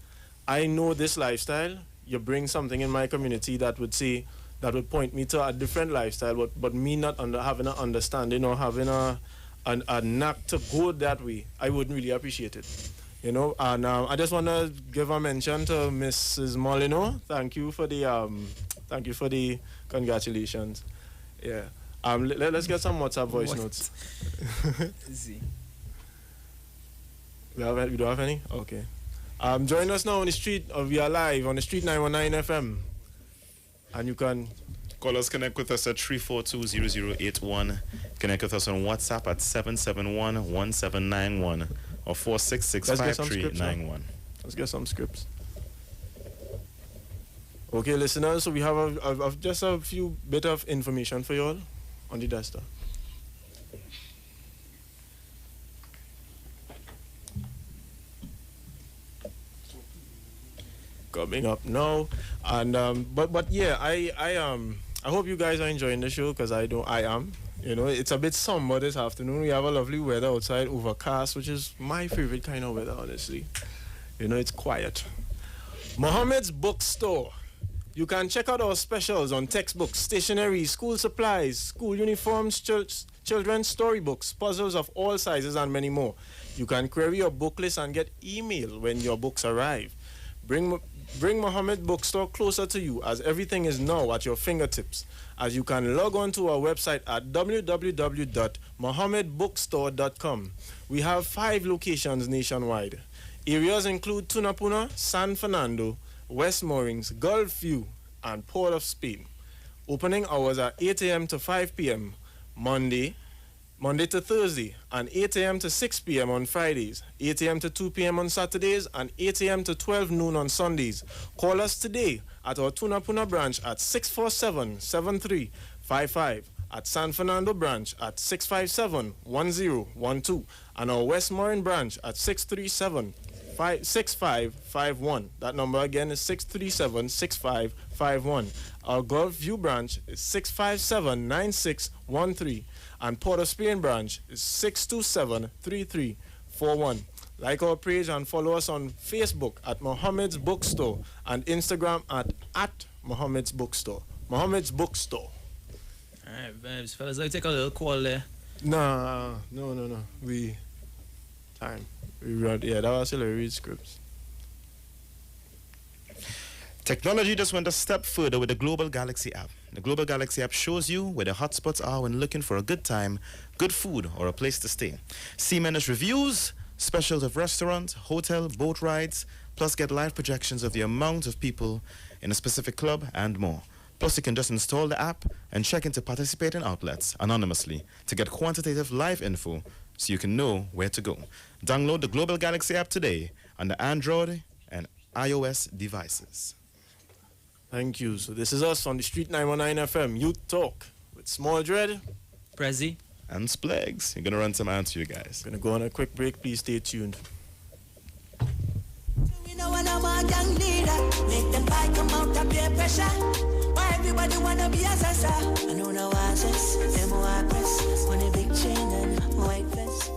I know this lifestyle. You bring something in my community that would point me to a different lifestyle, but me not having an understanding or having a knack to go that way, I wouldn't really appreciate it. You know, and I just want to give a mention to Mrs. Molino. Thank you for the congratulations. Yeah. Let's get some WhatsApp voice notes. We don't have any? Okay. Join us now on the street. We are live on the street 919 FM. And you can call us, connect with us at 342-0081. Connect with us on WhatsApp at 771-1791 or 466-5391. Let's get some scripts. Okay, listeners, so we have just a few bit of information for you all on the duster. Coming up now, and but yeah, I hope you guys are enjoying the show, because I am. You know, it's a bit somber this afternoon. We have a lovely weather outside, overcast, which is my favorite kind of weather, honestly. You know, it's quiet. Mohammed's Bookstore. You can check out our specials on textbooks, stationery, school supplies, school uniforms, children's storybooks, puzzles of all sizes, and many more. You can query your book list and get email when your books arrive. Bring Mohammed Bookstore closer to you, as everything is now at your fingertips, as you can log on to our website at www.mohammedbookstore.com. We have 5 locations nationwide. Areas include Tunapuna, San Fernando, West Moorings, Gulf View, and Port of Spain. Opening hours are 8 a.m. to 5 p.m. Monday to Thursday, and 8 a.m. to 6 p.m. on Fridays, 8 a.m. to 2 p.m. on Saturdays, and 8 a.m. to 12 noon on Sundays. Call us today at our Tunapuna branch at 647-7355, at San Fernando branch at 657-1012, and our Westmoreland branch at 637-5 6551. That number again is 637-6551. Our Gulf View branch is 657-9613. And Port of Spain branch is 627-3341. Like our page and follow us on Facebook at Mohammed's Bookstore and Instagram at Mohammed's Bookstore. Mohammed's Bookstore. All right, babes, fellas, let's take a little call there. No. We read, that was still a read scripts. Technology just went a step further with the Global Galaxy app. The Global Galaxy app shows you where the hotspots are when looking for a good time, good food, or a place to stay. See minutes reviews, specials of restaurants, hotel, boat rides, plus get live projections of the amount of people in a specific club and more. Plus, you can just install the app and check into participating outlets anonymously to get quantitative live info so you can know where to go. Download the Global Galaxy app today on the Android and iOS devices. Thank you. So this is us on the Street 919 FM Youth Talk with Small Dredd, Presi, and Splegs. You're gonna run some ads for you guys. Gonna go on a quick break. Please stay tuned. You know when I'm a young leader, make them fight come out of peer pressure. Why everybody wanna be a sasa? I know no answers, them who I press. On a big chain and white vest.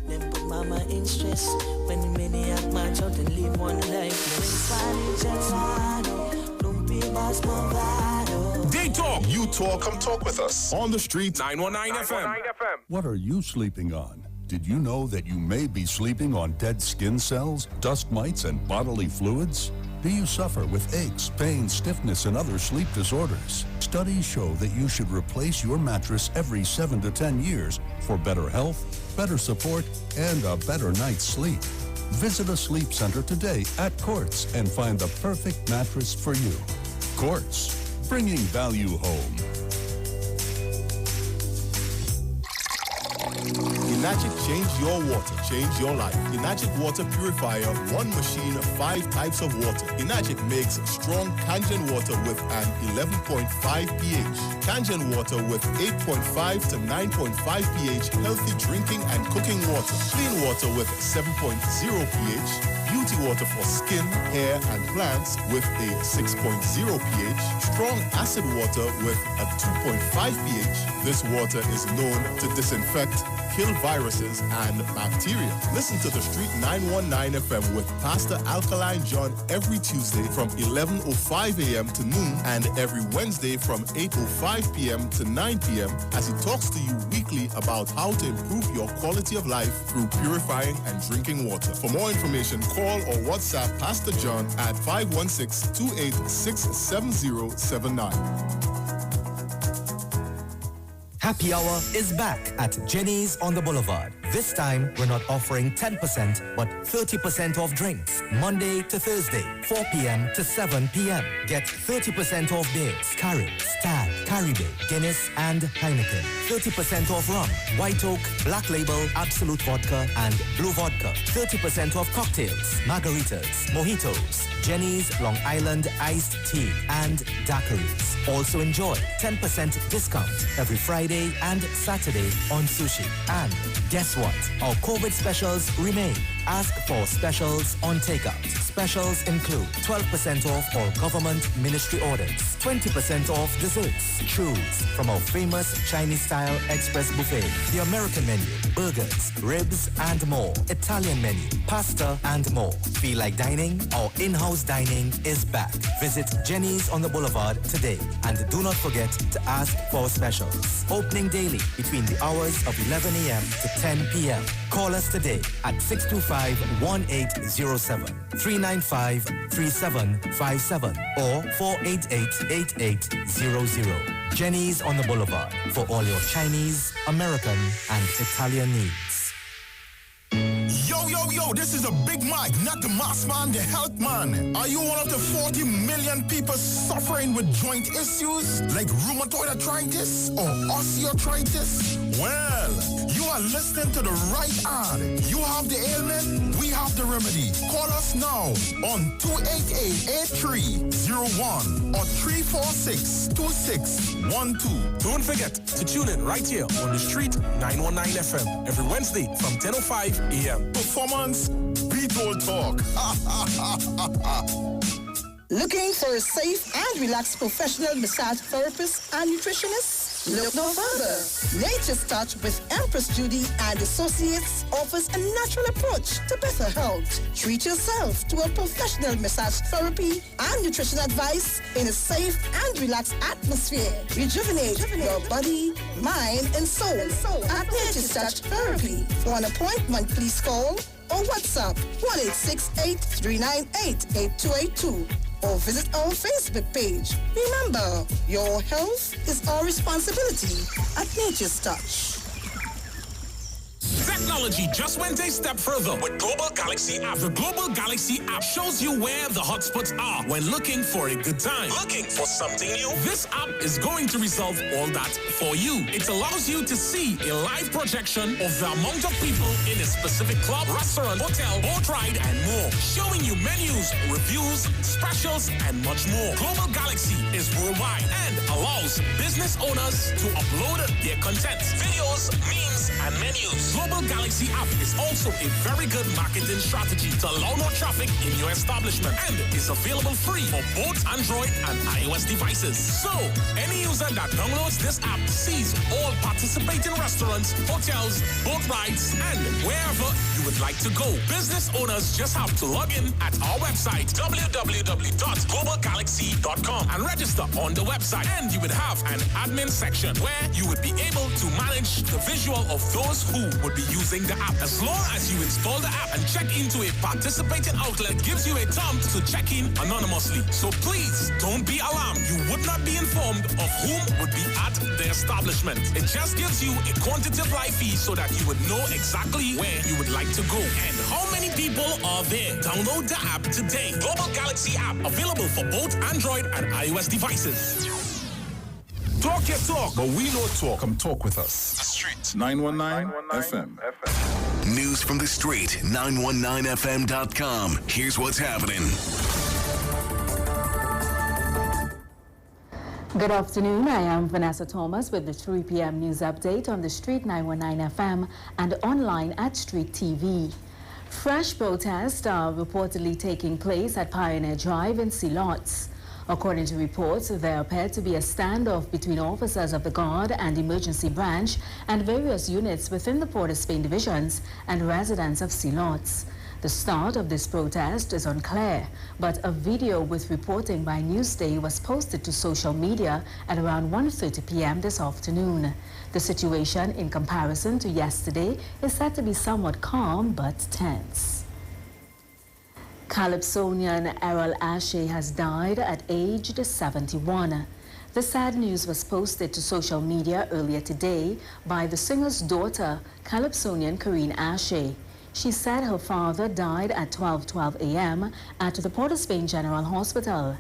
Them put mama in stress. When the maniac march out and leave one life. They talk. You talk. Come talk with us. On the street. 919 FM. What are you sleeping on? Did you know that you may be sleeping on dead skin cells, dust mites, and bodily fluids? Do you suffer with aches, pains, stiffness, and other sleep disorders? Studies show that you should replace your mattress every 7 to 10 years for better health, better support, and a better night's sleep. Visit a sleep center today at Quartz and find the perfect mattress for you. Quartz, bringing value home. Enagic changed your water, changed your life. Enagic water purifier, one machine, 5 types of water. Enagic makes strong Kangen water with an 11.5 pH. Kangen water with 8.5 to 9.5 pH, healthy drinking and cooking water. Clean water with 7.0 pH. Beauty water for skin, hair, and plants with a 6.0 pH. Strong acid water with a 2.5 pH. This water is known to disinfect, kill viruses and bacteria. Listen to the Street 919 FM with Pastor Alkaline John every Tuesday from 11:05 a.m. to noon and every Wednesday from 8:05 p.m. to 9 p.m. as he talks to you weekly about how to improve your quality of life through purifying and drinking water. For more information, call or WhatsApp Pastor John at 516-286-7079. Happy Hour is back at Jenny's on the Boulevard. This time, we're not offering 10%, but 30% off drinks. Monday to Thursday, 4 p.m. to 7 p.m. Get 30% off beers, Carib, Stag, Caribbean, Guinness, and Heineken. 30% off rum, White Oak, Black Label, Absolute Vodka, and Blue Vodka. 30% off cocktails, margaritas, mojitos, Jenny's Long Island Iced Tea, and daiquiris. Also enjoy 10% discount every Friday and Saturday on sushi. And guess what? Our COVID specials remain. Ask for specials on takeout. Specials include 12% off all government ministry orders, 20% off desserts. Choose from our famous Chinese-style express buffet, the American menu, burgers, ribs, and more. Italian menu, pasta, and more. Feel like dining? Our in-house dining is back. Visit Jenny's on the Boulevard today. And do not forget to ask for specials. Opening daily between the hours of 11 a.m. to 10 p.m. Call us today at 625-1807, 395-3757, or 488-8800. Jenny's on the Boulevard for all your Chinese, American, and Italian needs. Yo, this is a Big Mike, not the mass man, the health man. Are you one of the 40 million people suffering with joint issues like rheumatoid arthritis or osteoarthritis? Well, you are listening to the right ad. You have the ailment, we have the remedy. Call us now on 288-8301 or 346-2612. Don't forget to tune in right here on the street 919 FM every Wednesday from 10:05 a.m. Performance beat all talk. Looking for a safe and relaxed professional massage therapist and nutritionist? Look no further. Nature's Touch with Empress Judy and Associates offers a natural approach to better health. Treat yourself to a professional massage therapy and nutrition advice in a safe and relaxed atmosphere. Rejuvenate your body, mind, and soul at Nature's Touch Therapy. For an appointment, please call or WhatsApp 1-868-398-8282 or visit our Facebook page. Remember, your health is our responsibility at Nature's Touch. Technology just went a step further with Global Galaxy app. The Global Galaxy app shows you where the hotspots are when looking for a good time. Looking for something new? This app is going to resolve all that for you. It allows you to see a live projection of the amount of people in a specific club, restaurant, hotel, boat ride, and more. Showing you menus, reviews, specials, and much more. Global Galaxy is worldwide and allows business owners to upload their content, videos, memes, and menus. Global Galaxy app is also a very good marketing strategy to allow more traffic in your establishment and is available free for both Android and iOS devices. So, any user that downloads this app sees all participating restaurants, hotels, boat rides, and wherever you would like to go. Business owners just have to log in at our website, www.globalgalaxy.com, and register on the website. And you would have an admin section where you would be able to manage the visual of those who would be using the app. As long as you install the app and check into a participating outlet, gives you a prompt to check in anonymously. So please don't be alarmed. You would not be informed of whom would be at the establishment. It just gives you a quantitative live feed so that you would know exactly where you would like to go and how many people are there. Download the app today. Global Galaxy app available for both Android and iOS devices. Talk your talk, but we know talk. Come talk with us. The Street 919 FM. News from the street, 919fm.com. Here's what's happening. Good afternoon. I am Vanessa Thomas with the 3 p.m. news update on the Street 919 FM and online at Street TV. Fresh protests are reportedly taking place at Pioneer Drive in Sealots. According to reports, there appeared to be a standoff between officers of the Guard and Emergency Branch and various units within the Port of Spain divisions and residents of Sealots. The start of this protest is unclear, but a video with reporting by Newsday was posted to social media at around 1:30 p.m. this afternoon. The situation, in comparison to yesterday, is said to be somewhat calm but tense. Calypsonian Errol Ashe has died at aged 71. The sad news was posted to social media earlier today by the singer's daughter, Calypsonian Corinne Ashe. She said her father died at 12:12 a.m. at the Port of Spain General Hospital.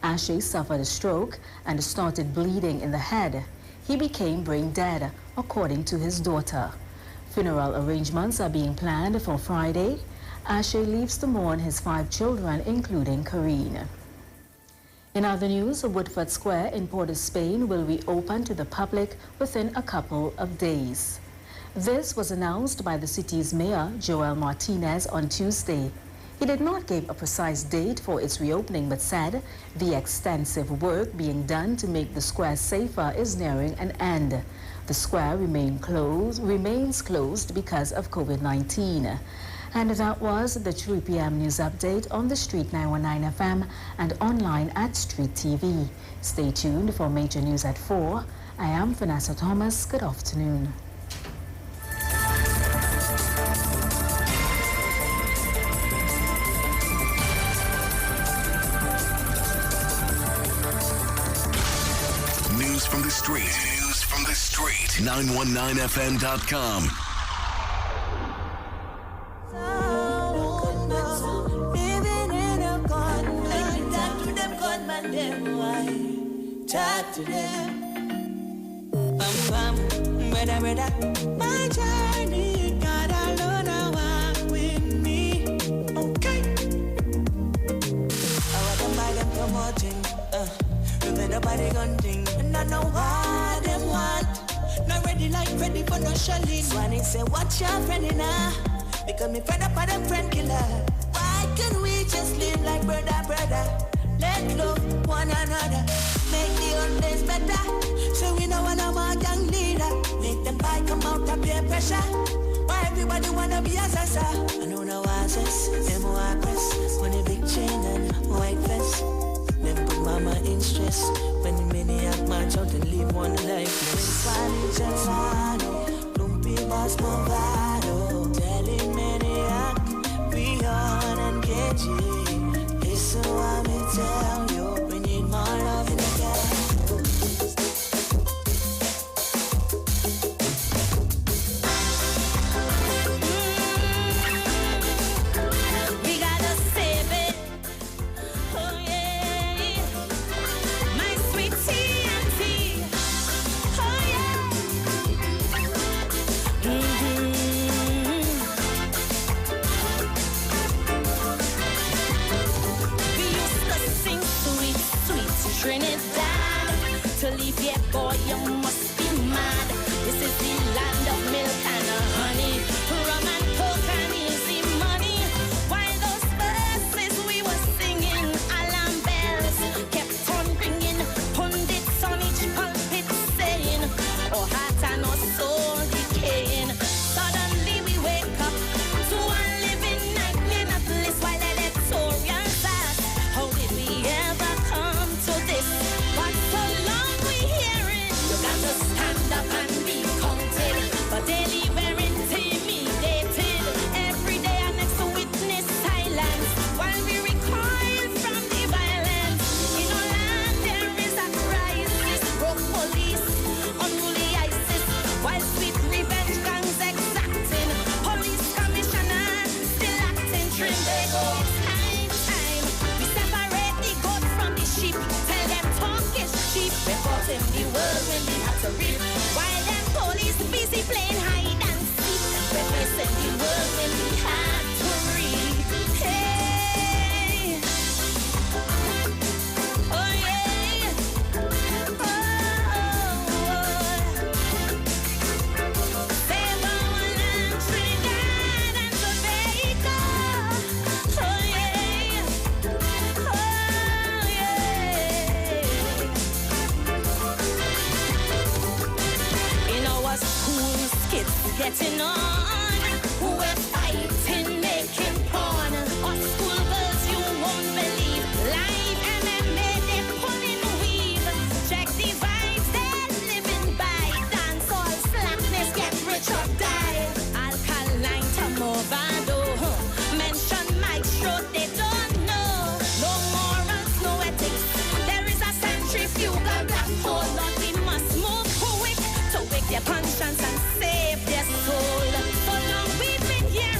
Ashe suffered a stroke and started bleeding in the head. He became brain dead, according to his daughter. Funeral arrangements are being planned for Friday. Ashe leaves to mourn his 5 children, including Corinne. In other news, Woodford Square in Port of Spain will reopen to the public within a couple of days. This was announced by the city's mayor, Joel Martinez, on Tuesday. He did not give a precise date for its reopening, but said the extensive work being done to make the square safer is nearing an end. The square remains closed because of COVID-19. And that was the 3 p.m. news update on the Street 919 FM and online at Street TV. Stay tuned for major news at 4. I am Vanessa Thomas. Good afternoon. News from the street. News from the street. 919fm.com. Talk to them. bam bam. Brother, my journey, God alone, I walk with me. Okay. I want them by them promoting, with nobody gun thing. And I know what them want. Not ready like ready for no shelling. Swanny say, watch your friend in her. Because me fed up on them friend killer. Why can't we just live like brother? Let love one another. Make the old days better. So we know when I'm a young leader. Make them buy come out of peer pressure. Why everybody wanna be a sasa? I know no answers. Them who I press. When a big chain and white vest. Them put mama in stress. When the maniac march out and leave one lifeless. Spanish and Sano. Lumpy boss Movado. Telling maniac. Rion and KG. Listen what me tell you. We need more love in the game. To leave here, boy, you must be mad. This is the land of milk and honey, rum and coke and easy money. While those verses we were singing, alarm bells kept on ringing. Pundits on each pulpit saying, oh heart and our soul decaying. Suddenly we wake up to a living nightmare, not bliss while electorials ask, how did we ever come to this? What's so long? You got to stand up and be counted, but daily we're intimidated. Every day our next witness silence, while we recoil from the violence. In our land there is a crisis, broke police, unruly ISIS, while sweet revenge gangs exacting. Police commissioner still acting trim. They go time. We separate the goat from the sheep. Tell them talk is cheap. Reporting the world when we have to read. While them police busy playing hide and seek. We're facing the world when we have to read. Hey. Oh yeah. Save our land, Trinidad and Tobago. Oh yeah. Oh yeah. In our schools, kids getting on. We're fighting, making porn. Our school girls, you won't believe. Live MMA, they're pulling weave. Check the vibes, they're living by. Dance all slackness, get rich or die. Alkaline to Movado. Mention maestro, they don't know. No morals, no ethics. There is a centrifugal black hole. Lord, we must move quick to wake their conscience and save their soul. So long we've been here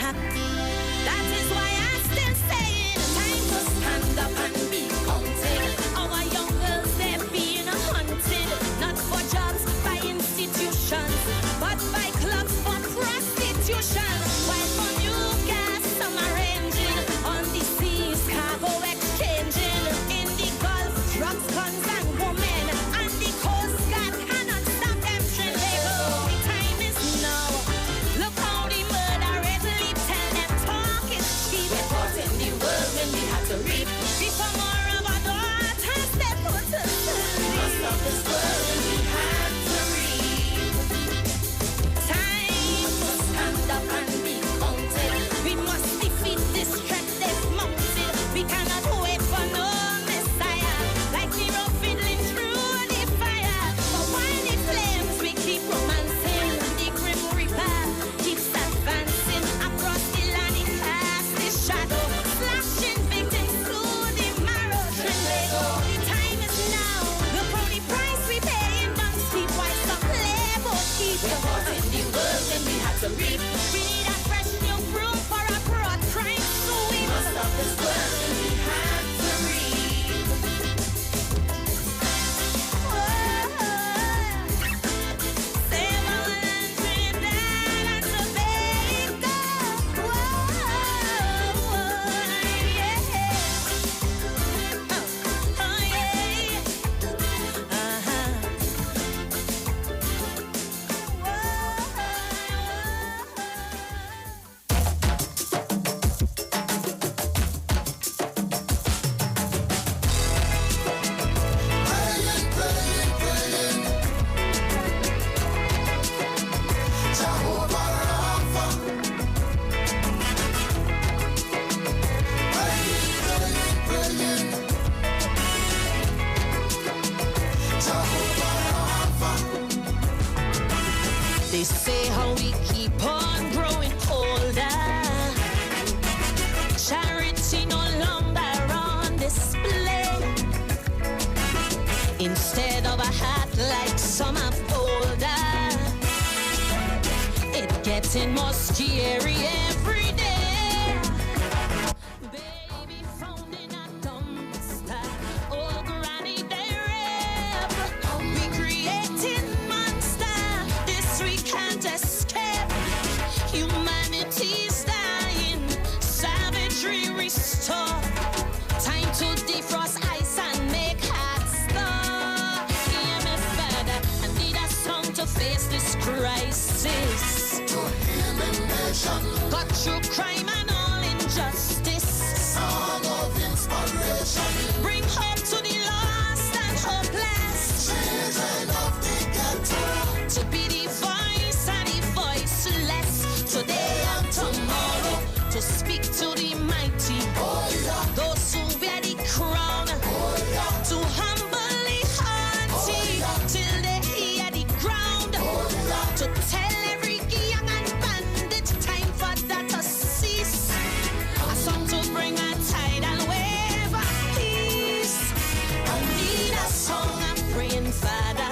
attack. That is why I still saying time to stand up and be counted. Our young girls, they're being hunted, not for jobs by institutions, but by clubs for prostitution. While from you guys, some arranging on the seas, cargo exchanging in the Gulf, drugs, guns, and women, and the Coast Guard cannot stop them drilling. The time is now. Look how the murderers leap, tell them talk is cheap. We're caught in the whirlwind, we have to reap. Before more of our daughters, they put us to sleep. Must stop this whirlwind, we have to reap. Time to stand up and be counted. We must defeat this threat they've mounted. We cannot wait for no messiah, like hero fiddling through the fire. But while the flames we keep romancing, the grim reaper keeps advancing across the land. It casts his shadow, slashing victims to the marrow. The time is now. Look how the price we pay in don't sleep while some labor keep. We're caught in the world and we have to reap. We need a fresh new broom for a broad crime sweep. Must stop this world and we have to reap. Save our land, Trinidad and Tobago. They say how we keep on growing older. Charity no longer on display. Instead of a hat like some have older, it getting more scary every day. Baby found in a dumpster, old granny they rap. We creating monster, this we can't escape. Humanity's dying, savagery restore. Time to defrost ice and make hearts stop. Hear me, Father, I need a song to face this crisis. To heal the nation, got through crime and all injustice. Song of inspiration, bring hope to the lost and hopeless. Children of the ghetto, to be the voice and the voiceless. Today and tomorrow, to speak to the mighty. Those who wear the crown, to humbly haughty, till they hear the ground. To tell every young and bandit, time for that to cease. A song to bring a tidal wave of peace. I need a song, I'm praying, Father.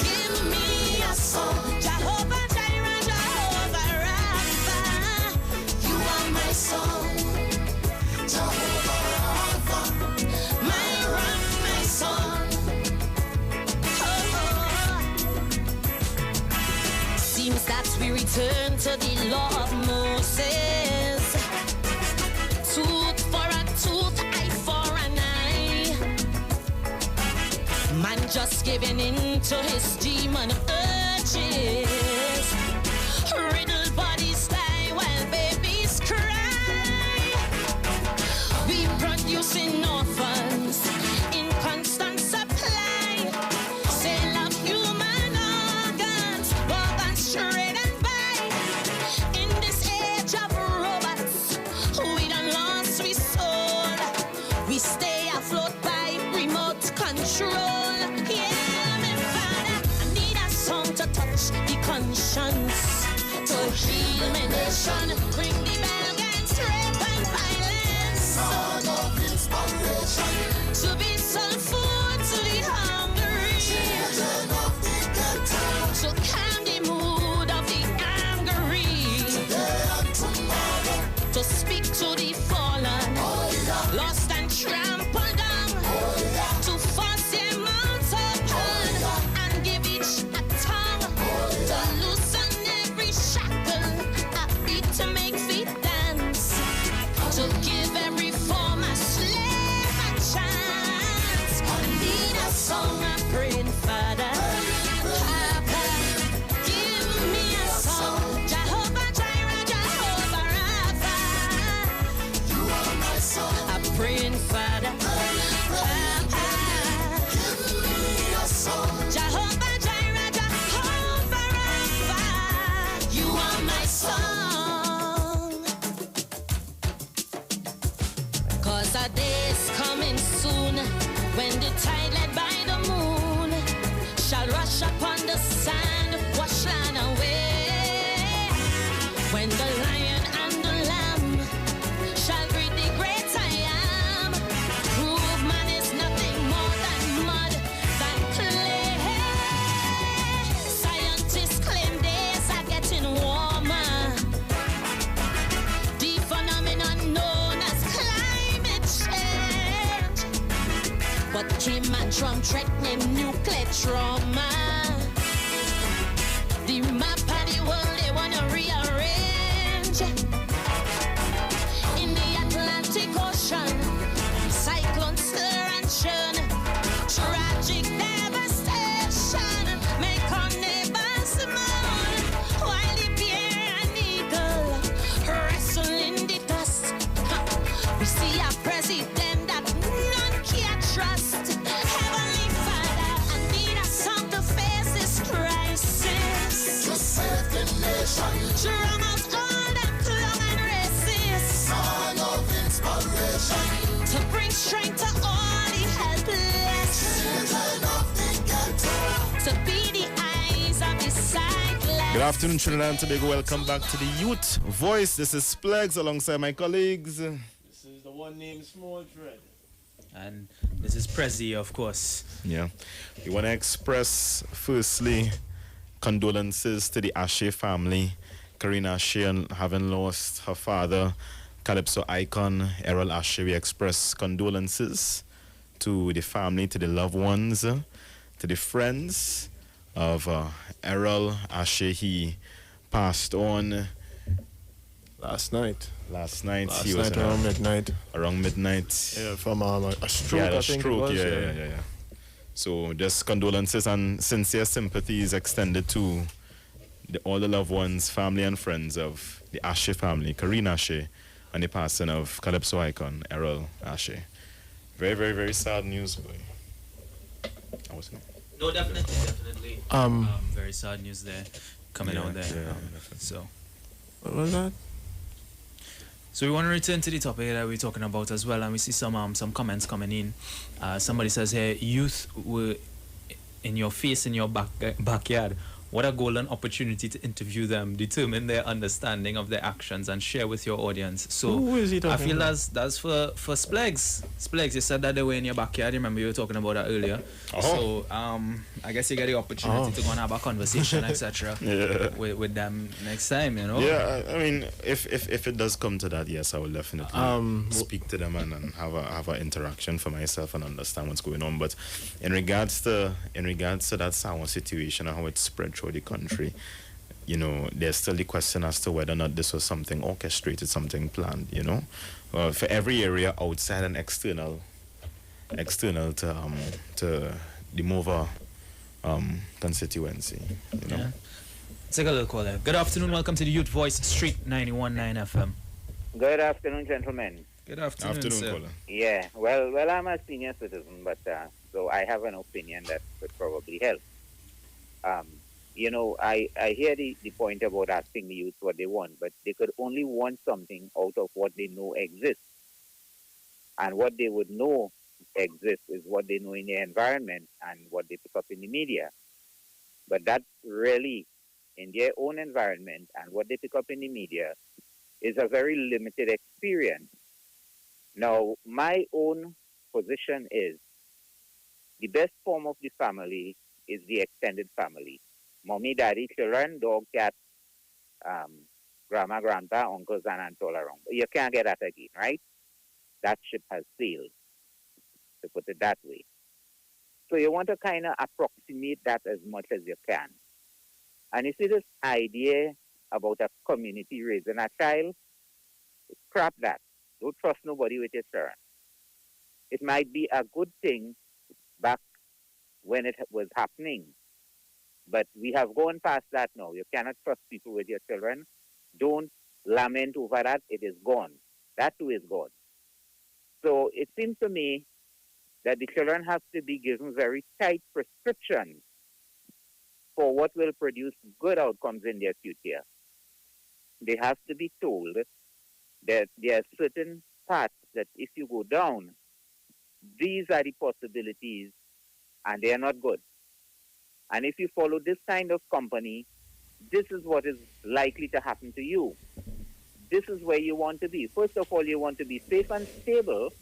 Give me a song. Jehovah Jireh, Jehovah Rapha, you are my song. Jehovah Rapha, my rock, my song. Seems that we return to the law of Moses. Tooth for a tooth, eye for an eye. Man just giving in to his demon urges. Riddled bodies die while babies cry. We producing orphans in constant supply. Sale of human organs, organs straight and by. In this age of robots, we done lost we soul. We stay afloat by remote control. Yeah, me Father, I need a song to touch the conscience, to heal my nation, bring the Belgians rape and violence. Song of inspiration, to be soul food to the hungry. Children of the ghetto, to calm the mood of the angry. spectrum threatening nuclear trauma. The map of the world they wanna rearrange. In the Atlantic Ocean, cyclone stir and churn, tragic devastation, make our neighbors mourn, while the bear and eagle wrestle in the dust. We see a president that none can trust. Heavenly Father, I need a song to face this crisis. To save the nation. Drum out all that clung and racist. Song of inspiration. To bring strength to all the helpless. Children of the ghetto. To be the eyes of the sightless. Good afternoon, Trinidad and Tobago. Welcome back to the Youth Voice. This is Splegs alongside my colleagues. This is the one named Small Dredd. And this is Presi, of course. Yeah. We want to express, firstly, condolences to the Ashe family. Karina Ashe having lost her father, Calypso icon Errol Ashe. We express condolences to the family, to the loved ones, to the friends of Errol Ashe. He passed on Last night. He was around midnight. Around midnight. Yeah, from a stroke, Yeah, I a think stroke. it was. Yeah. So just condolences and sincere sympathies extended to all the loved ones, family and friends of the Ashe family, Karina Ashe, and the passing of Calypso icon Errol Ashe. Very, very, very sad news, boy. No, definitely. Very sad news there coming out there. So, what was that? So we want to return to the topic that we're talking about as well, and we see some comments coming in. Somebody says here, youth were in your face in your backyard. What a golden opportunity to interview them, determine their understanding of their actions, and share with your audience. So Who is he talking I feel about? that's for Splegs. Splegs, you said that they were in your backyard. Remember you were talking about that earlier. So I guess you get the opportunity to go and have a conversation, etc. with them next time, you know. Yeah, I mean, if it does come to that, yes, I will definitely speak to them and have an interaction for myself and understand what's going on. But in regards to that Sawa situation and how it spread through the country, you know, there's still the question as to whether or not this was something orchestrated, something planned, you know. For every area outside and external to the Mova constituency, you know. Yeah. Take a little call there. Good afternoon, welcome to the Youth Voice, Street 91.9 FM. Good afternoon, gentlemen. Good afternoon, sir. Caller. Yeah, well, I'm a senior citizen, but so I have an opinion that could probably help. You know, I hear the point about asking the youth what they want, but they could only want something out of what they know exists. And what they would know exists is what they know in their environment and what they pick up in the media. But that really, in their own environment and what they pick up in the media, is a very limited experience. Now, my own position is the best form of the family is the extended family. Mommy, daddy, children, dog, cat, grandma, grandpa, uncles, and aunts all around. You can't get that again, right? That ship has sailed, to put it that way. So you want to kind of approximate that as much as you can. And you see this idea about a community raising a child? Scrap that. Don't trust nobody with your children. It might be a good thing back when it was happening. But we have gone past that now. You cannot trust people with your children. Don't lament over that. It is gone. That too is gone. So it seems to me that the children have to be given very tight prescriptions for what will produce good outcomes in their future. They have to be told that there are certain paths that if you go down, these are the possibilities and they are not good. And if you follow this kind of company, this is what is likely to happen to you. This is where you want to be. First of all, you want to be safe and stable,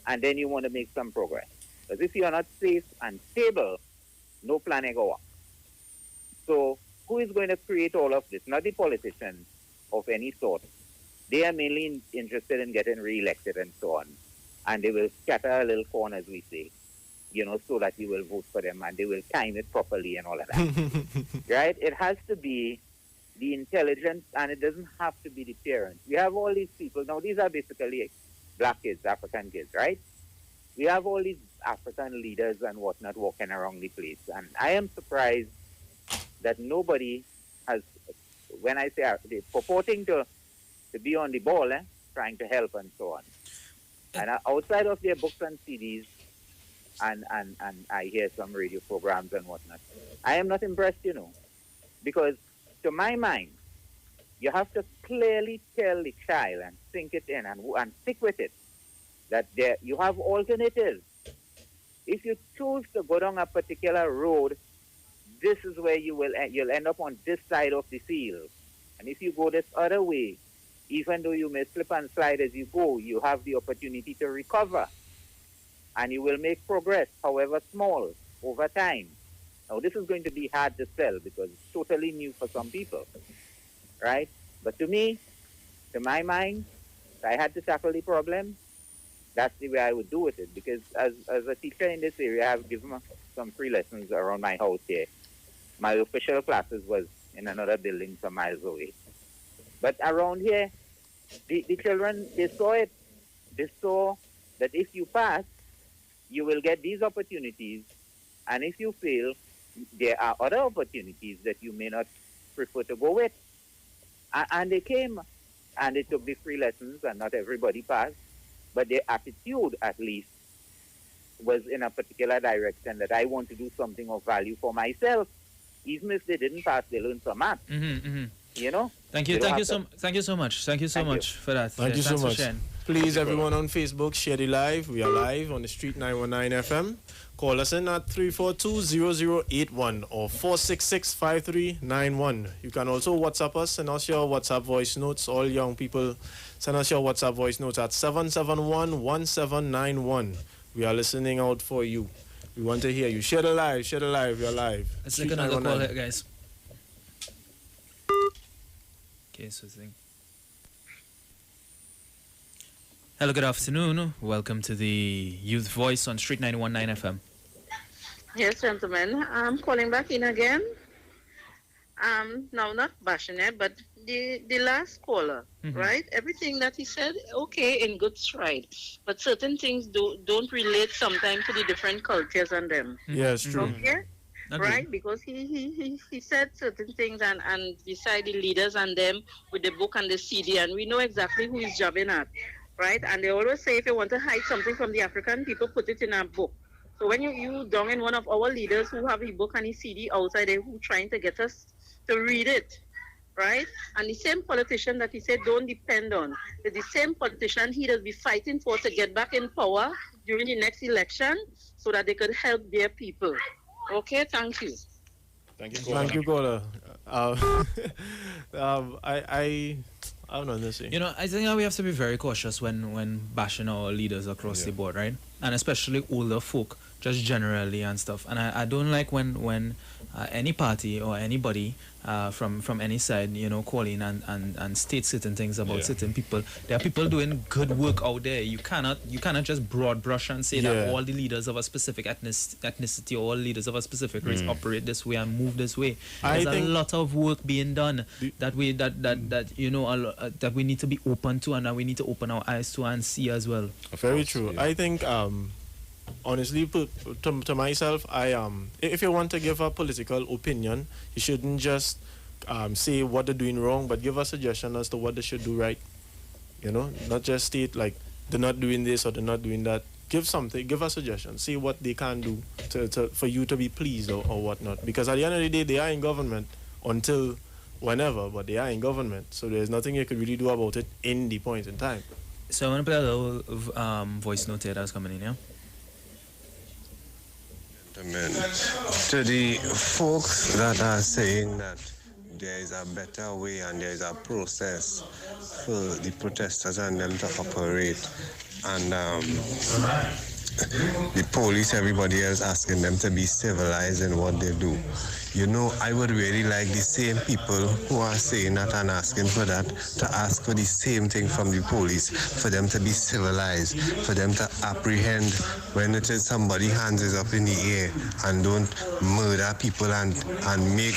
and then you want to make some progress. Because if you are not safe and stable, no plan will go up. So who is going to create all of this? Not the politicians of any sort. They are mainly interested in getting re-elected and so on. And they will scatter a little corn, as we say. so that you will vote for them and they will time it properly and all of that. Right? It has to be the intelligence, and it doesn't have to be the parents. We have all these people. Now, these are basically black kids, African kids, right? We have all these African leaders and whatnot walking around the place. And I am surprised that nobody has, when I say they're purporting to be on the ball, trying to help and so on. And outside of their books and CDs, and I hear some radio programs and whatnot, I am not impressed, because to my mind, you have to clearly tell the child and sink it in and stick with it, that you have alternatives. If you choose to go down a particular road, this is where you'll end up on this side of the field. And if you go this other way, even though you may slip and slide as you go, you have the opportunity to recover. And you will make progress, however small, over time. Now, this is going to be hard to sell because it's totally new for some people, right? But to me, to my mind, if I had to tackle the problem, that's the way I would do with it. Because as a teacher in this area, I have given some free lessons around my house here. My official classes was in another building some miles away. But around here, the children, they saw it. They saw that if you pass, you will get these opportunities. And if you fail, there are other opportunities that you may not prefer to go with. And they came and they took the free lessons, and not everybody passed. But their attitude, at least, was in a particular direction that I want to do something of value for myself. Even if they didn't pass, they learned some math. Thank you so much for that. Thank you so much. Please, everyone on Facebook, share the live. We are live on the Street 919 FM. Call us in at 342-0081 or 466-5391. You can also WhatsApp us, send us your WhatsApp voice notes. All young people, send us your WhatsApp voice notes at 771-1791. We are listening out for you. We want to hear you. Share the live. We are live. Let's take another call here, guys. Okay, so thing. Hello, good afternoon. Welcome to the Youth Voice on Street 919 FM. Yes, gentlemen. I'm calling back in again. Now, not bashing it, but the last caller, right? Everything that he said, okay, in good stride. But certain things don't relate sometimes to the different cultures and them. Yes, true. Okay? Right? Because he said certain things and beside the leaders and them with the book and the CD, and we know exactly who he's jabbing at. Right? And they always say if you want to hide something from the African people, put it in a book. So when you down in one of our leaders who have a book and a CD outside there who trying to get us to read it, right? And the same politician that he said don't depend on, the same politician he does be fighting for to get back in power during the next election so that they could help their people. Okay, thank you. Thank you, caller. I don't know this. I think that we have to be very cautious when bashing our leaders across the board, right? And especially older folk, just generally and stuff. And I don't like when any party or anybody from any side, call in and state certain things about certain people. There are people doing good work out there. You cannot just broad brush and say that all the leaders of a specific ethnicity or all leaders of a specific race operate this way and move this way. There's a lot of work being done that we need to be open to and that we need to open our eyes to and see as well. Very true. I think honestly, to myself, if you want to give a political opinion, you shouldn't just say what they're doing wrong, but give a suggestion as to what they should do right. Not just state like they're not doing this or they're not doing that. Give a suggestion. See what they can do for you to be pleased or whatnot. Because at the end of the day, they are in government until whenever, but they are in government. So there's nothing you could really do about it in the point in time. So I want to play a little voice note here that's coming in, yeah? To the folks that are saying that there is a better way and there is a process for the protesters and them to operate, and the police, everybody else asking them to be civilized in what they do. You know, I would really like the same people who are saying that and asking for that to ask for the same thing from the police, for them to be civilized, for them to apprehend when it is somebody hands is up in the air and don't murder people and make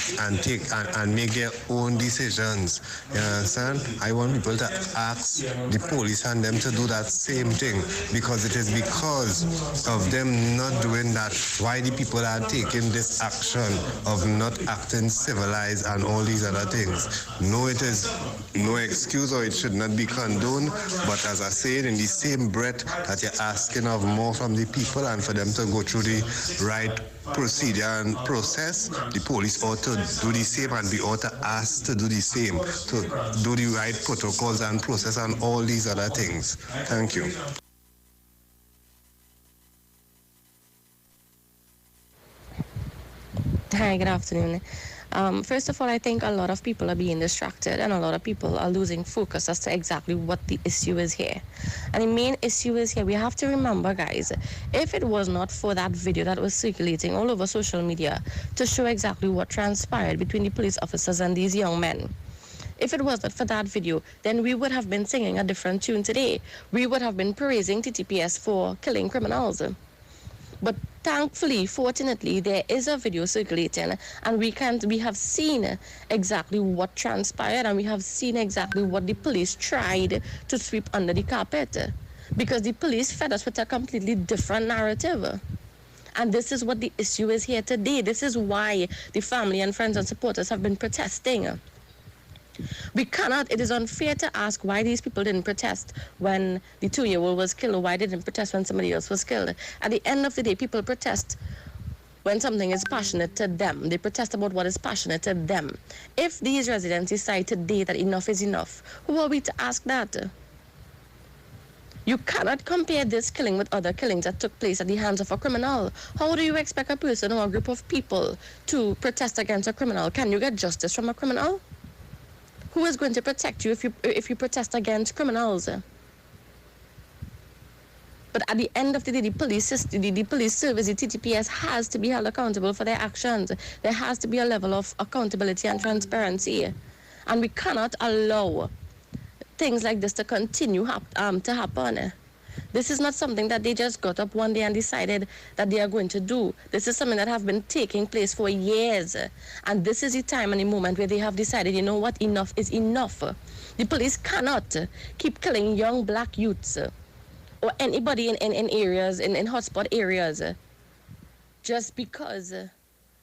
their own decisions. You understand? I want people to ask the police and them to do that same thing, because it is because of them not doing that why the people are taking this action of not acting civilized and all these other things. No, it is no excuse, or it should not be condoned, but as I said, in the same breath that you're asking of more from the people and for them to go through the right procedure and process, the police ought to do the same, and we ought to ask to do the same, to do the right protocols and process and all these other things. Thank you. Hi, good afternoon. First of all, I think a lot of people are being distracted and a lot of people are losing focus as to exactly what the issue is here. And the main issue is here, we have to remember, guys, if it was not for that video that was circulating all over social media to show exactly what transpired between the police officers and these young men, if it was not for that video, then we would have been singing a different tune today. We would have been praising TTPS for killing criminals. But thankfully, fortunately, there is a video circulating, and we have seen exactly what transpired, and we have seen exactly what the police tried to sweep under the carpet, because the police fed us with a completely different narrative. And this is what the issue is here today. This is why the family and friends and supporters have been protesting. We cannot, it is unfair to ask why these people didn't protest when the 2-year-old was killed, or why they didn't protest when somebody else was killed. At the end of the day, people protest when something is passionate to them. They protest about what is passionate to them. If these residents decide today that enough is enough, who are we to ask that? You cannot compare this killing with other killings that took place at the hands of a criminal. How do you expect a person or a group of people to protest against a criminal? Can you get justice from a criminal? Who is going to protect you if you protest against criminals? But at the end of the day, the police service, the TTPS, has to be held accountable for their actions. There has to be a level of accountability and transparency. And we cannot allow things like this to continue to happen. This is not something that they just got up one day and decided that they are going to do. This is something that have been taking place for years. And this is the time and the moment where they have decided, you know what, enough is enough. The police cannot keep killing young black youths or anybody in areas, in hotspot areas, just because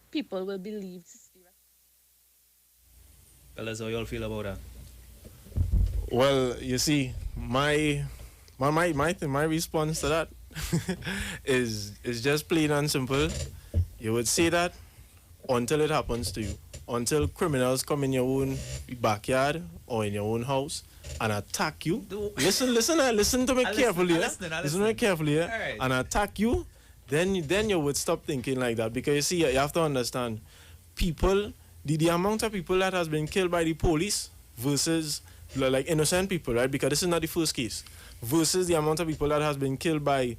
people will believe. Fellas, how you all feel about that? Well, you see, my response to that is just plain and simple. You would say that until it happens to you, until criminals come in your own backyard or in your own house and attack you. Listen to me carefully. Listen to me carefully, right. And attack you. Then you would stop thinking like that, because you see, you have to understand, people, the amount of people that has been killed by the police versus like innocent people, right? Because this is not the first case. Versus the amount of people that has been killed by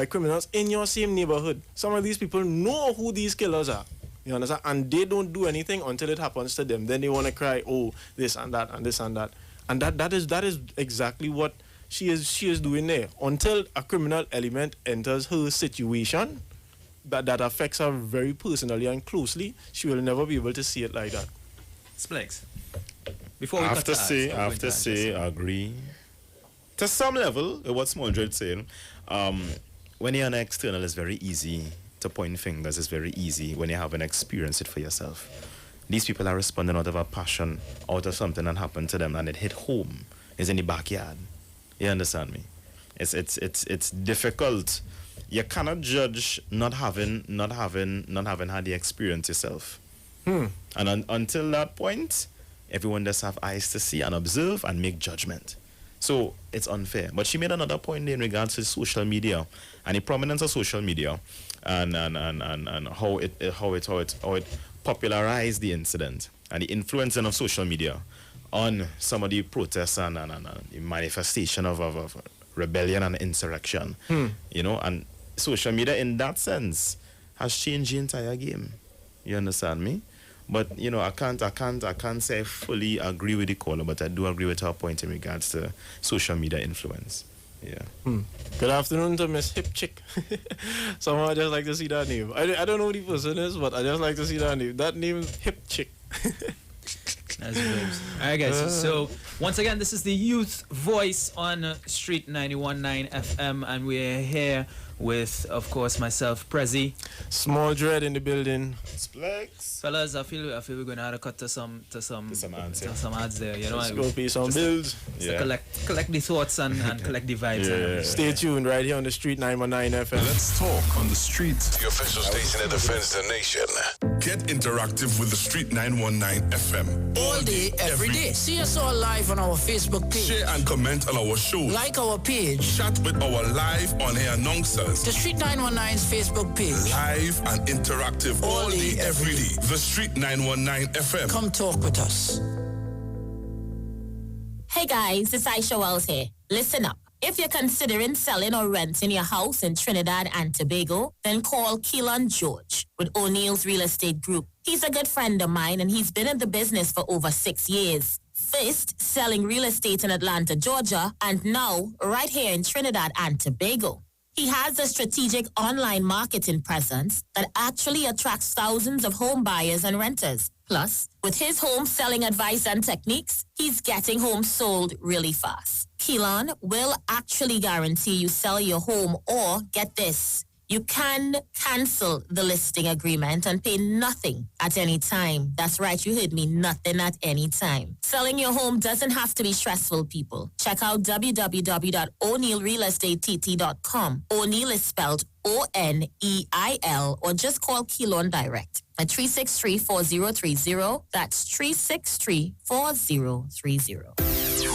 criminals in your same neighborhood. Some of these people know who these killers are. You understand? And they don't do anything until it happens to them. Then they want to cry, oh, this and that and this and that. And that is exactly what she is doing there. Until a criminal element enters her situation that affects her very personally and closely, she will never be able to see it like that. Splegs. Before we I have to say, I agree. To some level, what Small Dredd saying, when you're an external, it's very easy to point fingers. It's very easy when you haven't experienced it for yourself. These people are responding out of a passion, out of something that happened to them, and it hit home. It's in the backyard. You understand me? It's difficult. You cannot judge not having had the experience yourself. And until that point, everyone does have eyes to see and observe and make judgment. So it's unfair. But she made another point in regards to social media and the prominence of social media and how it popularized the incident and the influence of social media on some of the protests and the manifestation of rebellion and insurrection. You know, and social media in that sense has changed the entire game. You understand me? But you know, I can't say I fully agree with the caller, but I do agree with her point in regards to social media influence. Yeah. Good afternoon to Miss Hip Chick. Somehow I just like to see that name. I don't know who the person is, but I just like to see that name. That name, Hip Chick. That's good. All right, guys. So once again, this is the Youth Voice on Street 91.9 FM, and we're here with, of course, myself, Presi, Small Dredd in the building, Splegs. Fellas, I feel we're gonna have to cut to some ads there. You know, let's go pay some bills. To collect the thoughts and collect the vibes. Stay tuned right here on the Street 91.9 FM. Let's talk on the street. The official station that defends the nation. Get interactive with the Street 919 FM. All day, every day. See us all live on our Facebook page. Share and comment on our show. Like our page. Chat with our live on-air announcers. The Street 919's Facebook page. Live and interactive all day, every day. The Street 919 FM. Come talk with us. Hey guys, it's Aisha Wells here. Listen up. If you're considering selling or renting your house in Trinidad and Tobago, then call Keelan George with O'Neill's Real Estate Group. He's a good friend of mine and he's been in the business for over 6 years. First, selling real estate in Atlanta, Georgia, and now right here in Trinidad and Tobago. He has a strategic online marketing presence that actually attracts thousands of home buyers and renters. Plus, with his home selling advice and techniques, he's getting homes sold really fast. Keelan will actually guarantee you sell your home, or get this, you can cancel the listing agreement and pay nothing at any time. That's right, you heard me, nothing at any time. Selling your home doesn't have to be stressful, people. Check out www.o'neillrealestatetT.com. O'Neill is spelled O-N-E-I-L, or just call Keelan direct at 363-4030. That's 363-4030.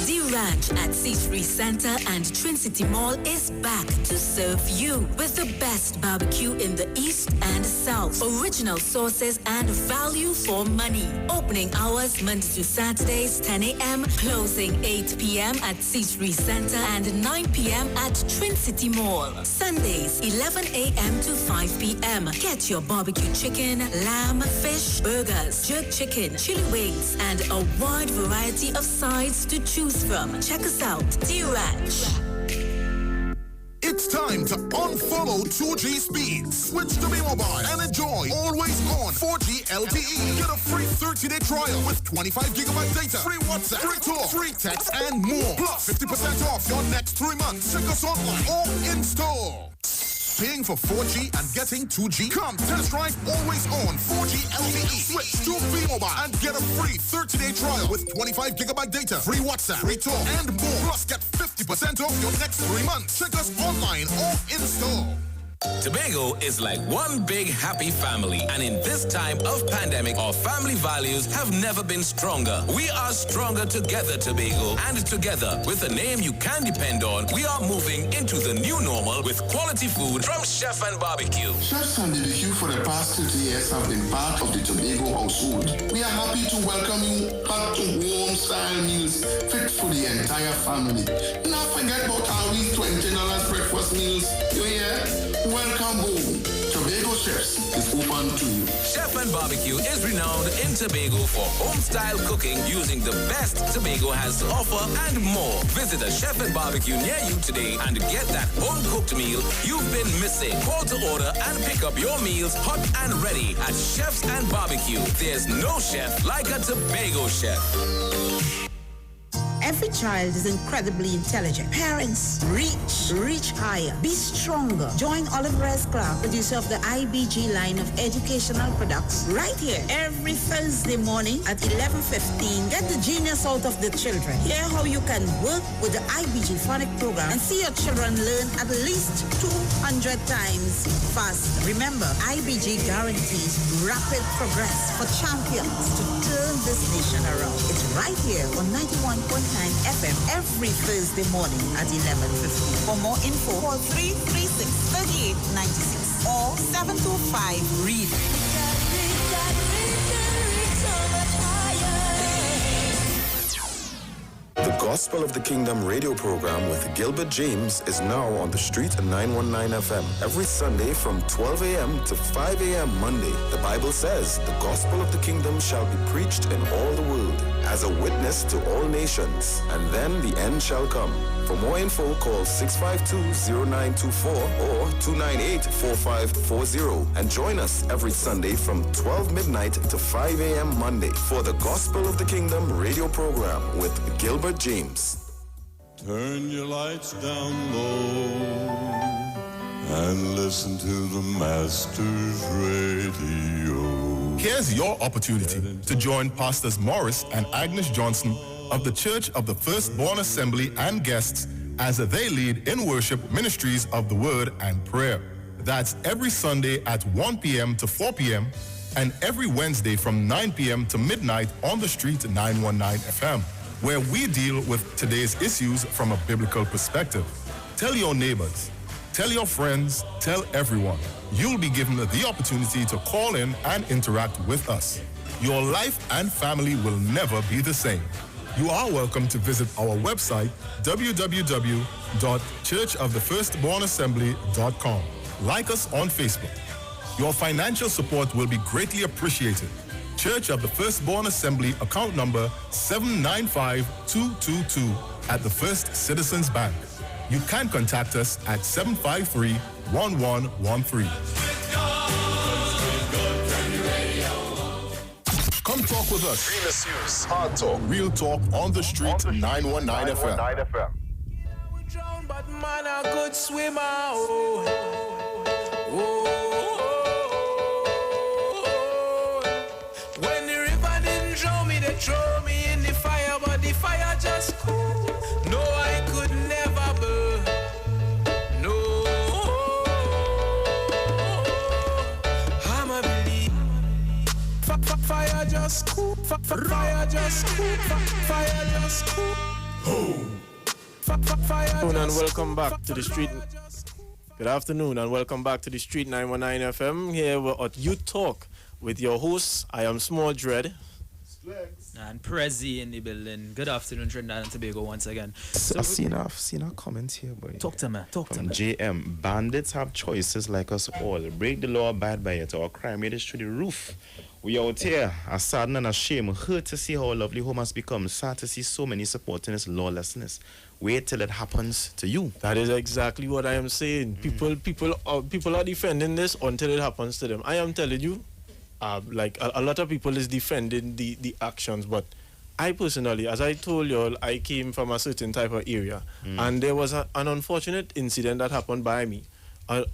The Ranch at C3 Center and Twin City Mall is back to serve you with the best barbecue in the East and South. Original sauces and value for money. Opening hours Monday to Saturdays 10 a.m. Closing 8 p.m. at C3 Center and 9 p.m. at Twin City Mall. Sundays 11 a.m. to 5 p.m. Get your barbecue chicken, lamb, fish, burgers, jerk chicken, chili wings, and a wide variety of sides to choose from. Check us out, The Ranch. It's time to unfollow 2G speed. Switch to B-Mobile and enjoy always on 4G LTE. Get a free 30-day trial with 25 gigabyte data, free WhatsApp, free talk, free text, and more. Plus 50% off your next 3 months. Check us online or in store. Paying for 4G and getting 2G? Come test drive always on 4G LTE. Switch to B-Mobile and get a free 30-day trial with 25 gigabyte data, free WhatsApp, free talk, and more. Plus get 50% off your next 3 months. Check us online or in store. Tobago is like one big happy family, and in this time of pandemic, our family values have never been stronger. We are stronger together, Tobago, and together, with a name you can depend on, we are moving into the new normal with quality food from Chef and Barbecue. Chefs and BBQ for the past 30 years have been part of the Tobago household. We are happy to welcome you hot to warm style meals fit for the entire family. Not forget about our $20 breakfast meals. You hear? Welcome home. Tobago Chefs is open to you. Chef and Barbecue is renowned in Tobago for home-style cooking using the best Tobago has to offer and more. Visit a Chef and Barbecue near you today and get that home-cooked meal you've been missing. Call to order and pick up your meals hot and ready at Chefs and Barbecue. There's no chef like a Tobago chef. Every child is incredibly intelligent. Parents, reach higher. Be stronger. Join Oliver S. Clark, producer of the IBG line of educational products, right here every Thursday morning at 11:15. Get the genius out of the children. Hear how you can work with the IBG phonic program and see your children learn at least 200 times faster. Remember, IBG guarantees rapid progress for champions to turn this nation around. It's right here on 91.9 FM every Thursday morning at 11:15. For more info, call 336-3896 or 725-READ. The gospel Gospel of the Kingdom radio program with Gilbert James is now on the street at 919 FM. Every Sunday from 12 a.m. to 5 a.m. Monday, the Bible says the Gospel of the Kingdom shall be preached in all the world as a witness to all nations, and then the end shall come. For more info, call 652-0924 or 298-4540 and join us every Sunday from 12 midnight to 5 a.m. Monday for the Gospel of the Kingdom radio program with Gilbert James. Turn your lights down low and listen to the Master's radio. Here's your opportunity to join Pastors Morris and Agnes Johnson of the Church of the Firstborn Assembly and guests as they lead in worship ministries of the Word and Prayer. That's every Sunday at 1 p.m. to 4 p.m. and every Wednesday from 9 p.m. to midnight on the street 919 FM, where we deal with today's issues from a biblical perspective. Tell your neighbors, tell your friends, tell everyone. You'll be given the opportunity to call in and interact with us. Your life and family will never be the same. You are welcome to visit our website, www.churchofthefirstbornassembly.com. Like us on Facebook. Your financial support will be greatly appreciated. Church of the Firstborn Assembly, account number 795222 at the First Citizens Bank. You can contact us at 753-1113. Come talk with us. Realest news. Hard talk. Real talk on the street, 919 FM. But man, a good swimmer. Oh. When the river didn't drown me, they throw me in the fire, but the fire just cool. No, I could never burn. No, I'm a believe. Fire just cool. Fire just cool. Fire just cool. Good afternoon and welcome back to the street. Good afternoon and welcome back to the Street 919 FM. Here we're at Youth Talk with your hosts. I am Small Dredd. Splegs. And Presi in the building. Good afternoon, Trinidad and Tobago once again. I've seen a comment here, boy. Talk to me. JM. Bandits have choices like us all. Break the law, abide by it. Our crime rate is through the roof. We out here, are saddened and ashamed, hurt to see how lovely home has become, sad to see so many supporting this lawlessness. Wait till it happens to you. That is exactly what I am saying. People are defending this until it happens to them. I am telling you, like a lot of people is defending the actions, but I personally, as I told you all, I came from a certain type of area, and there was an unfortunate incident that happened by me.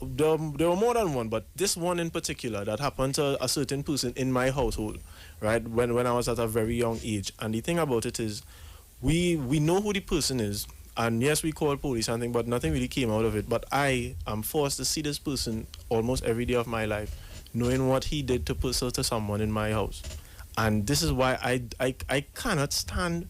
There were more than one, but this one in particular that happened to a certain person in my household, right, when I was at a very young age. And the thing about it is, we know who the person is, and yes, we called police and thing, but nothing really came out of it. But I am forced to see this person almost every day of my life, knowing what he did to someone in my house. And this is why I cannot stand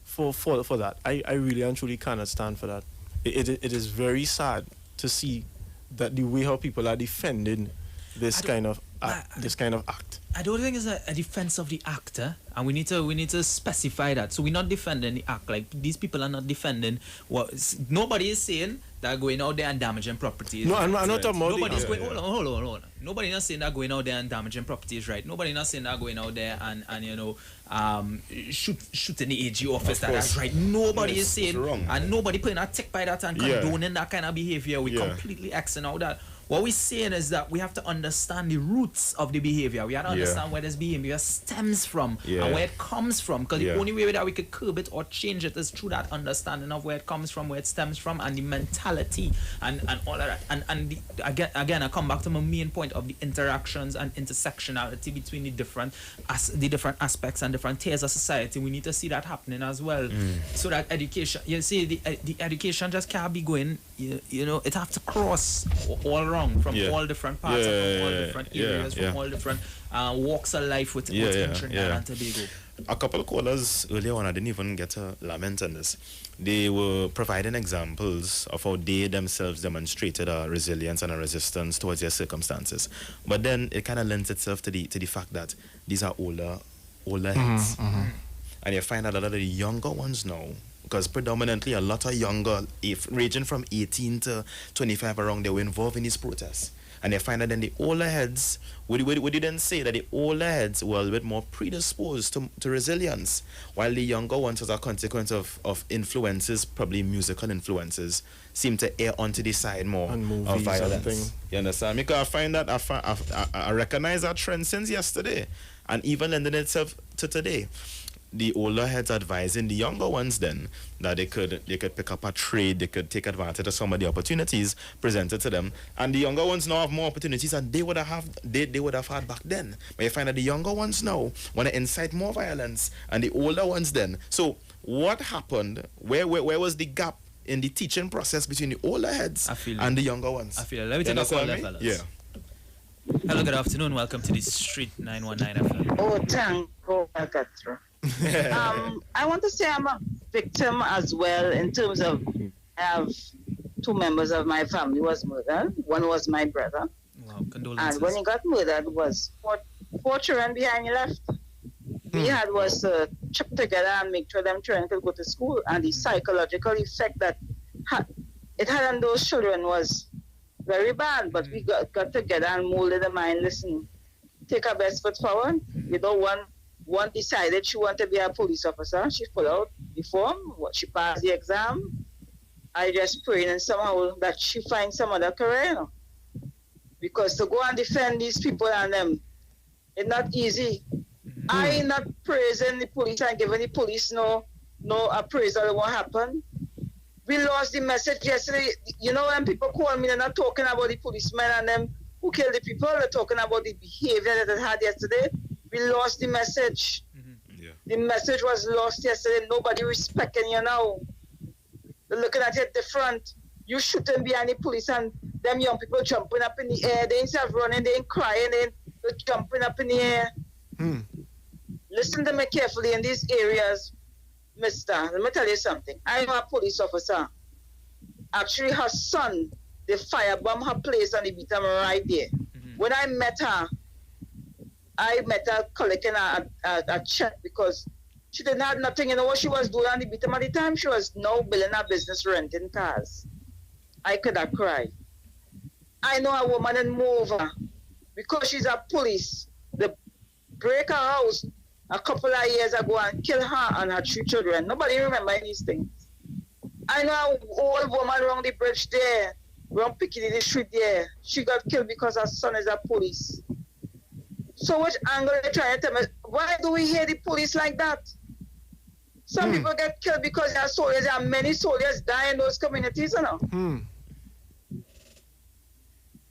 for that. I really and truly cannot stand for that. It is very sad to see that the way how people are defending this kind of act. I don't think it's a defense of the actor, and we need to specify that. So we're not defending the act. Like, these people are not defending what nobody is saying that going out there and damaging properties. No, I'm not talking about nobody's going. Hold on. Nobody's not saying that going out there and damaging properties, right? Nobody's not saying that going out there and shooting the AG office. That's right. Nobody is saying, and nobody putting a tick by that and condoning that kind of behavior. We completely Xing out that. What we're saying is that we have to understand the roots of the behavior. We have to understand where this behavior stems from and where it comes from. Because the only way that we could curb it or change it is through that understanding of where it comes from, where it stems from, and the mentality and all of that. And again, I come back to my main point of the interactions and intersectionality between the different aspects and different tiers of society. We need to see that happening as well. So that education, you see, the education just can't be going, it have to cross all around. From all different parts, from all different areas, from all different walks of life within Trinidad and Tobago. A couple of callers earlier on, I didn't even get a lament on this. They were providing examples of how they themselves demonstrated a resilience and a resistance towards their circumstances. But then it kind of lends itself to the fact that these are older heads. And you find out a lot of the younger ones now because predominantly a lot of younger, if ranging from 18 to 25 around, they were involved in these protests. And they find that then the older heads, would you then say that the older heads were a bit more predisposed to resilience, while the younger ones, as a consequence of influences, probably musical influences, seem to err onto the side more of violence. You understand? Because I find that I recognize that trend since yesterday, and even lending itself to today. The older heads advising the younger ones then that they could pick up a trade, they could take advantage of some of the opportunities presented to them, and the younger ones now have more opportunities than they would have had back then. But you find that the younger ones now want to incite more violence, and the older ones then. So what happened? Where was the gap in the teaching process between the older heads and the younger ones? Let me take a call there, fellas. Yeah. Hello, good afternoon. Welcome to the Street 919 FM. Oh, thank God I got through. I want to say I'm a victim as well in terms of I have two members of my family was murdered. One was my brother. Wow, condolences. And when he got murdered was four children behind he left. We had was to chip together and make sure them children could go to school, and the psychological effect that it had on those children was very bad, but we got together and molded the mind. Listen, take our best foot forward. You know, one decided she wanted to be a police officer. She put out the form. She passed the exam. I just prayed and somehow that she finds some other career, you know. Because to go and defend these people and them, it's not easy. I not praising the police and giving the police no appraisal of what happened. We lost the message yesterday. You know, when people call me, they're not talking about the policemen and them who killed the people. They're talking about the behavior that they had yesterday. We lost the message. Yeah. The message was lost yesterday. Nobody respecting you now. They're looking at it different. You shouldn't be any police and them young people jumping up in the air. They ain't self running, they ain't crying, they're jumping up in the air. Listen to me carefully in these areas, mister. Let me tell you something. I know a police officer. Actually, her son, they firebomb her place and they beat him right there. When I met her collecting a check because she didn't have nothing. You know what she was doing on the beat at the time? She was now building her business, renting cars. I could have cried. I know a woman in Mova because she's a police. They break her house a couple of years ago and kill her and her 3 children. Nobody remember these things. I know an old woman around the bridge there, around Piccadilly Street there. She got killed because her son is a police. So which angle are you trying to tell me? Why do we hear the police like that? Some people get killed because there are soldiers. There are many soldiers die in those communities, you know.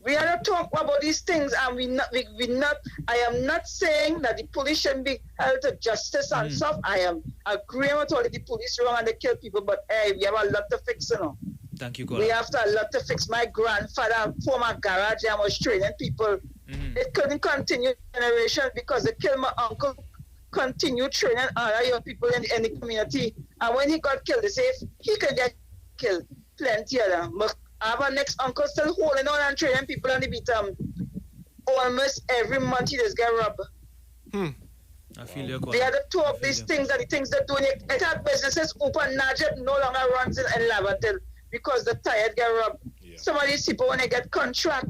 We are not talking about these things, and I am not saying that the police shouldn't be held to justice and stuff. I am agreeing with all the police wrong and they kill people, but hey, we have a lot to fix, you know. Thank you, God. We have a lot to fix. My grandfather former garage and was training people. It couldn't continue generations because they killed my uncle. Continue training other young people in the community, and when he got killed, they say if he could get killed, plenty of them. I have a next uncle still holding on and training people on the beat. Almost every month he just get robbed. I feel your call. They had to talk these things and the things they're doing. It had businesses open. Najib no longer runs in Lavantil because the tired get robbed. Some of these people, when they get contract,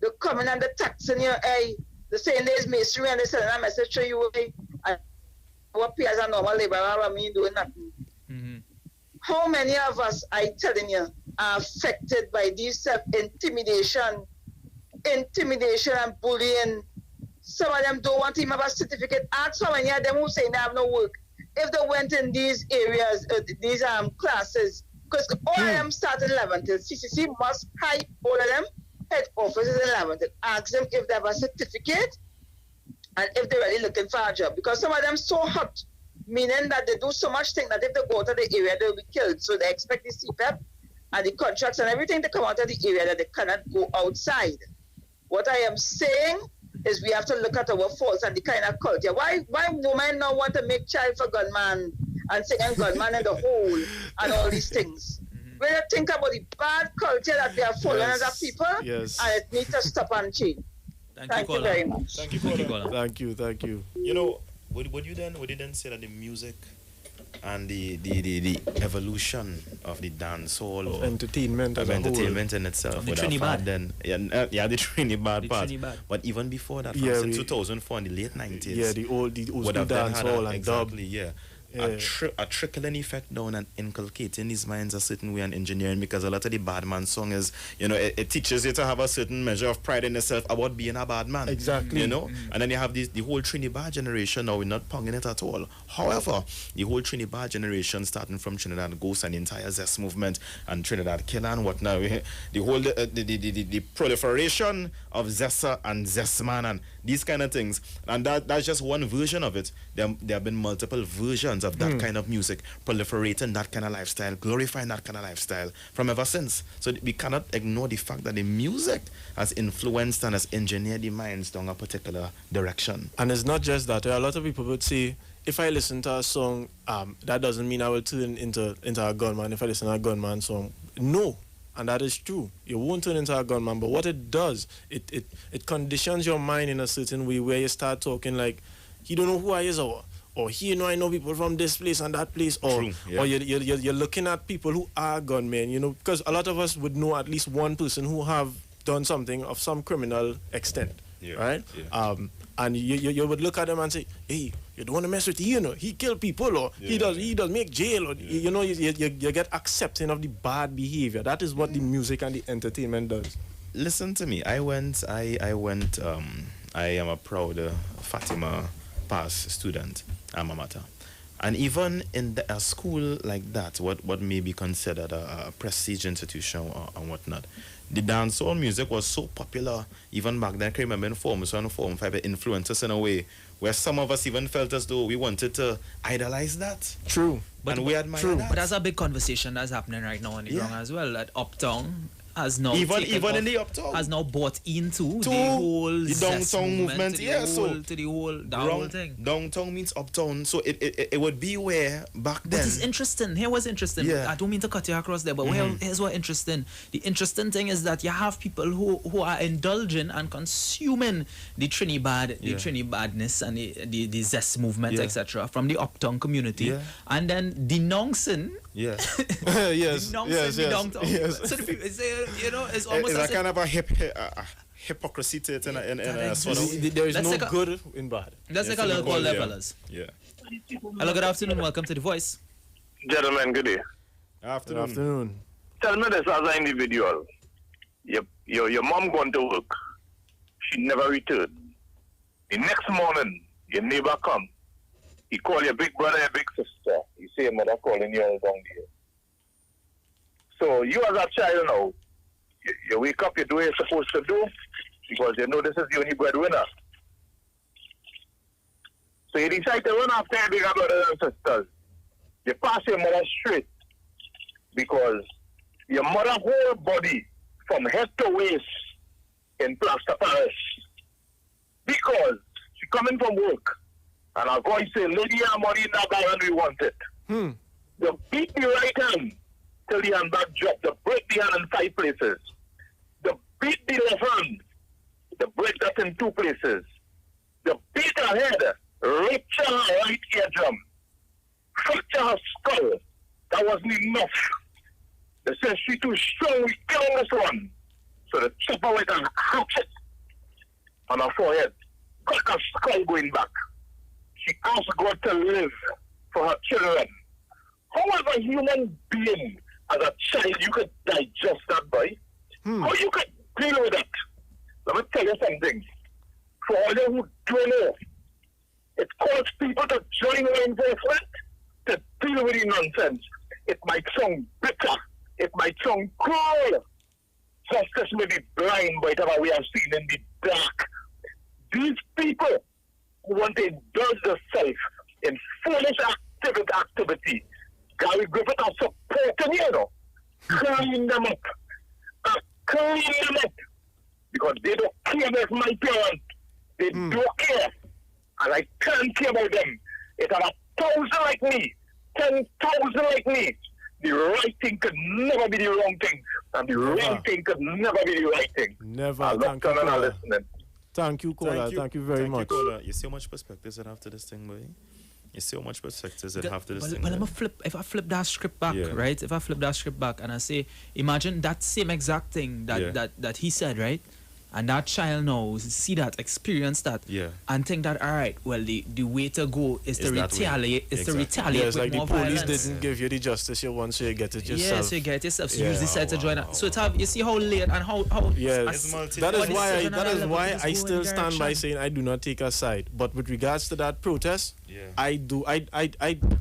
they come in and they're taxing you. Hey, they're saying there's masonry and they send a message to you. Hey, what pay as a normal laborer, I mean, doing nothing. How many of us, I telling you, are affected by this intimidation and bullying? Some of them don't want to even have a certificate. Ask how many of them who say they have no work. If they went in these areas, these classes, because all of them start at 11 till CCC must hire all of them head officers at 11 till ask them if they have a certificate and if they're really looking for a job. Because some of them so hot, meaning that they do so much thing that if they go to the area, they'll be killed. So they expect the CPEP and the contracts and everything to come out of the area that they cannot go outside. What I am saying is we have to look at our faults and the kind of culture. Why women now want to make child for gunman and second gunman in the hole and all these things? When you think about the bad culture that they are following as a people, and it needs to stop and change. Thank you very much. Thank you. You know, would you then say that the music and the evolution of the dancehall of entertainment of as a entertainment whole. in itself The Trinidad. then the Trinidad part. Trinidad. But even before that, Yeah, in 2004 in the late 90s, the old would have then had dancehall and exactly, dub. yeah. A trickling effect down and inculcating these minds a certain way and engineering, because a lot of the bad man song is, it teaches you to have a certain measure of pride in yourself about being a bad man. Exactly. And then you have the whole Trinidad generation now, we're not ponging it at all. However, the whole Trinidad generation, starting from Trinidad Ghost and the entire Zest movement and Trinidad Killer and whatnot, the whole the proliferation of Zessa and Zestman and these kind of things, and that's just one version of it. There have been multiple versions of that kind of music, proliferating that kind of lifestyle, glorifying that kind of lifestyle from ever since. So we cannot ignore the fact that the music has influenced and has engineered the minds down a particular direction. And it's not just that. A lot of people would say, if I listen to a song, that doesn't mean I will turn into a gunman if I listen to a gunman song. No. And that is true. You won't turn into a gunman, but what it does, it conditions your mind in a certain way where you start talking like, he don't know who I is, or he I know people from this place and that place, or you're looking at people who are gunmen, because a lot of us would know at least one person who have done something of some criminal extent, right? Yeah. And you would look at them and say, hey, you don't want to mess with he kill people, or he does make jail, or you get accepting of the bad behavior. That is what the music and the entertainment does. Listen to me. I am a proud Fatima Pass student, alma mater. And even in a school like that, what may be considered a prestige institution and whatnot, the dancehall music was so popular even back then. I can remember in Form 5 it influenced us in a way where some of us even felt as though we wanted to idolize that. True. And we admire that. But that's a big conversation that's happening right now on the ground as well. That Uptown has now even in the Uptown has now bought into the whole the downtown movement, the whole thing. Downtown means uptown, so it would be where back then. But it's interesting. Here was interesting. Yeah. I don't mean to cut you across there, but here's what interesting. The interesting thing is that you have people who are indulging and consuming the Trinidadness and the Zest movement, etc., from the Uptown community, and then denouncing. Yeah. Yes. The downtown. Yes. So the people say, it's almost it's a kind of a hypocrisy to it in a sort of. There is no good in bad. Let's take a little call there, fellas. Yeah. Hello, good afternoon. Welcome to The Voice. Gentlemen, good day. Afternoon. Tell me this as an individual. Your mom gone to work. She never returned. The next morning, your neighbor come. He call your big brother, your big sister. You see your mother calling you all down there. So you as a child now, you wake up, you do what you're supposed to do, because you know this is the only breadwinner. So you decide to run after your bigger brothers and sisters. You pass your mother straight, because your mother whole body, from head to waist, in plaster Paris. Because she coming from work, and her voice say, lady, I'm money in that guy and we want it. You beat the right hand till the hand back drop. You break the hand in 5 places. You beat the left hand. You break that in 2 places. You beat her head, rupture her right eardrum, fracture her skull. That wasn't enough. They said she too strong, we kill this one. So they chop her with a hatchet on her forehead. Got her skull going back. She asked God to live for her children. However, human being, as a child, you could digest that, boy. How you could deal with that? Let me tell you something. For all you who don't know, it calls people to join law enforcement to deal with the nonsense. It might sound bitter. It might sound cruel. Justice may be blind by the way we have seen in the dark. These people who want to indulge themselves in foolish activity. Gary Griffith are supporting clean them up. Clean them up. Because they don't care about my parents. They don't care. And I can't care about them. It are 1,000 like me, 10,000 like me. The right thing could never be the wrong thing. And the wrong thing could never be the right thing. Never. Thank you, Thank you, caller. Thank you very much. You see how much perspective I have to this thing, boy? You see how much perspectives that have to this but, thing. but if I flip that script back, right? If I flip that script back and I say, imagine that same exact thing that he said, right? And that child now see that, experience that, and think that, all right, well, the way to go is to retaliate, to retaliate with like more the police violence. Didn't give you the justice you want, so you get it yourself. Yeah, so you get it yourself. So you decide to join that. So it have, you see how late and how that is why I still stand by saying I do not take a side. But with regards to that protest, I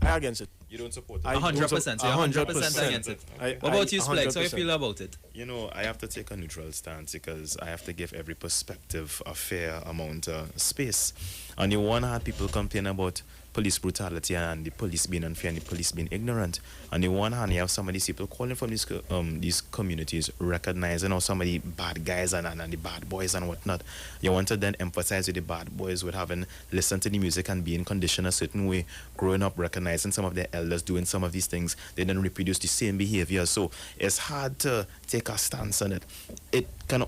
against it. You don't support it? 100%. 100% against it. What about you, Splegs? How you feel about it? You know, I have to take a neutral stance because I have to give every perspective a fair amount of space. On the one hand, people complain about police brutality and the police being unfair and the police being ignorant. On the one hand, you have some of these people calling from these communities, recognizing how some of the bad guys and the bad boys and whatnot. You want to then emphasize with the bad boys with having listened to the music and being conditioned a certain way, growing up, recognizing some of their elders doing some of these things. They then reproduce the same behavior. So it's hard to take a stance on it. It can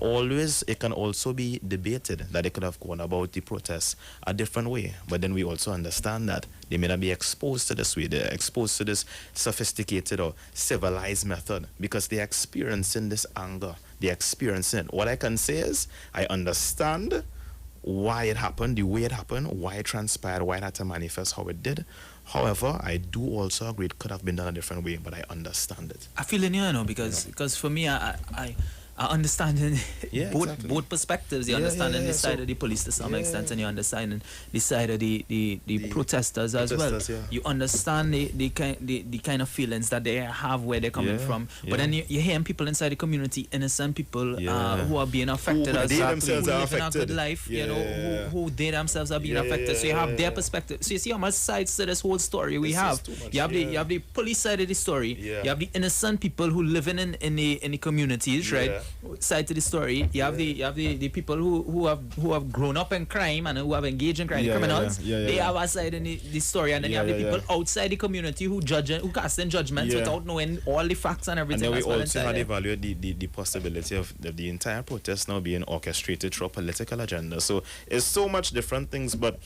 also be debated that they could have gone about the protests a different way. But then we also understand that they may not be exposed to this way. They're exposed to this sophisticated or civilized method because they're experiencing this anger. They're experiencing it. What I can say is I understand why it happened, the way it happened, why it transpired, why it had to manifest how it did. However, I do also agree it could have been done a different way, but I understand it. I feel in here, because for me, I understand both perspectives. You understand the side of the police to some extent, and you understand the side of the protesters as well. You understand the kind of feelings that they have where they're coming from. But then you're hearing people inside the community, innocent people who are being affected, who living a good life, who they themselves are being affected. So you have their perspective. So you see how much sides to this whole story we have. You have the police side of the story. You have the innocent people who living in the communities, right? Side to the story, you have the people who have grown up in crime and who have engaged in crime, the criminals. They have a side in the story, and then you have the people outside the community who casting judgments without knowing all the facts and everything. And then we also had evaluate the possibility of the entire protest now being orchestrated through a political agenda. So it's so much different things, but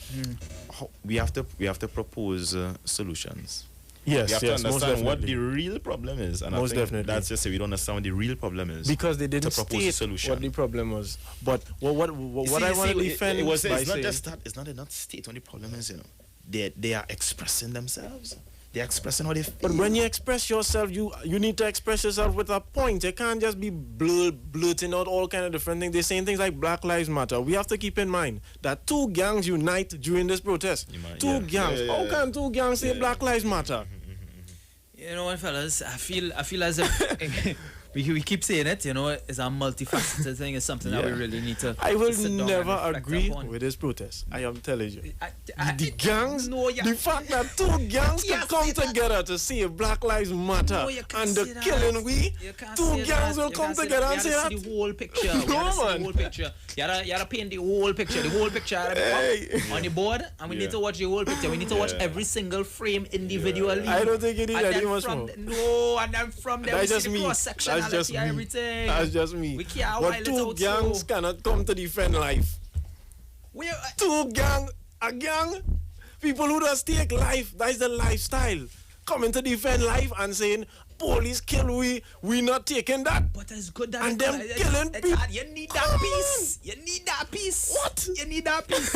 we have to propose solutions. Yes, we have to understand what the real problem is, and most I think definitely. that's just it. We don't understand what the real problem is because they didn't state what the problem was. But what I want to defend it's not just that. It's not state what the problem is. You know, they are expressing themselves. They're expressing how they feel. But when you express yourself, you need to express yourself with a point. You can't just be blurting out all kind of different things. They're saying things like Black Lives Matter. We have to keep in mind that two gangs unite during this protest. Two gangs. How can two gangs say Black Lives Matter? You know what, fellas? I feel as if we keep saying it. You know, it's a multifaceted thing. It's something that we really need to. I will never agree with this protest. I am telling you. The gangs, the fact that two gangs can come together to say Black Lives Matter and the killing two gangs will come together and say that. The whole picture. The whole picture. You gotta paint the whole picture. The whole picture on the board, and we need to watch the whole picture. We need to watch every single frame individually. I don't think you need any much more. No, and then from there we see the cross section. That's just me. Everything. That's just me. We can't but two gangs cannot come to defend life. A gang, people who just take life, that's the lifestyle. Coming to defend life and saying, police kill we not taking that. But it's good that and them killing people. You need that peace. You need that peace. What? You need that peace.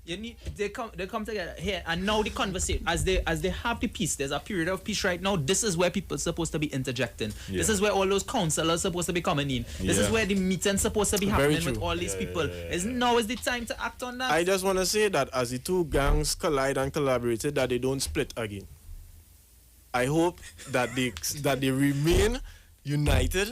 you need they come together here, and now the conversation as they have the peace. There's a period of peace right now. This is where people are supposed to be interjecting. This is where all those counselors are supposed to be coming in. This is where the meeting's supposed to be happening with all these people. Now is the time to act on that. I just want to say that as the two gangs collide and collaborated, that they don't split again. I hope that they remain united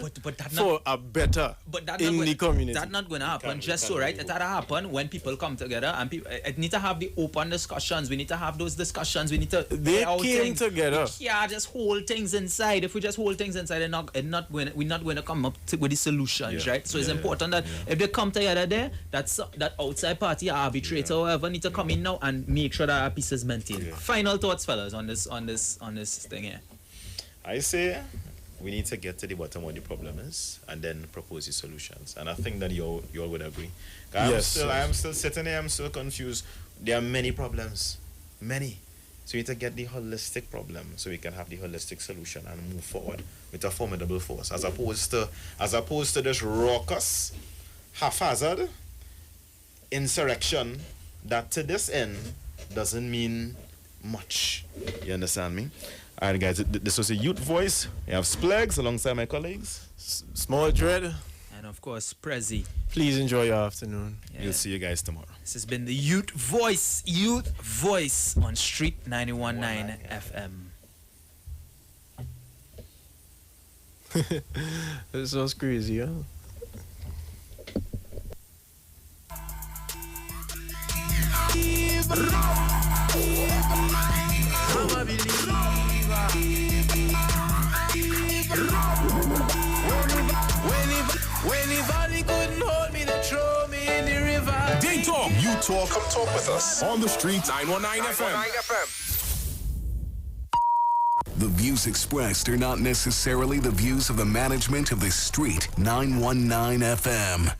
for a better in the community. That's not going to happen just so, right? It had to happen when people come together, and people need to have the open discussions. We need to have those discussions. We need to. They came together. We can't just hold things inside. If we just hold things inside, we're not going to come up with the solutions, right? So it's important that if they come together there, that outside party, arbitrator, or whoever, need to come in now and make sure that our peace is maintained. Final thoughts, fellas, on this thing here. I say we need to get to the bottom of what the problem is and then propose the solutions. And I think that you all would agree. I am still sitting here, I'm still confused. There are many problems. Many. So we need to get the holistic problem so we can have the holistic solution and move forward with a formidable force, as opposed to this raucous, haphazard insurrection that to this end doesn't mean much. You understand me? All right, guys, this was a youth voice. We have Splegs alongside my colleagues. Small Dredd. And of course, Presi. Please enjoy your afternoon. Yeah. We'll see you guys tomorrow. This has been the Youth Voice on Street 91.9 FM. This was crazy, huh? I'm a believer. When the valley couldn't hold me, they throw me in the river. They talk, you talk. Come talk with us on the street. 919 FM. The views expressed are not necessarily the views of the management of the Street 919 FM.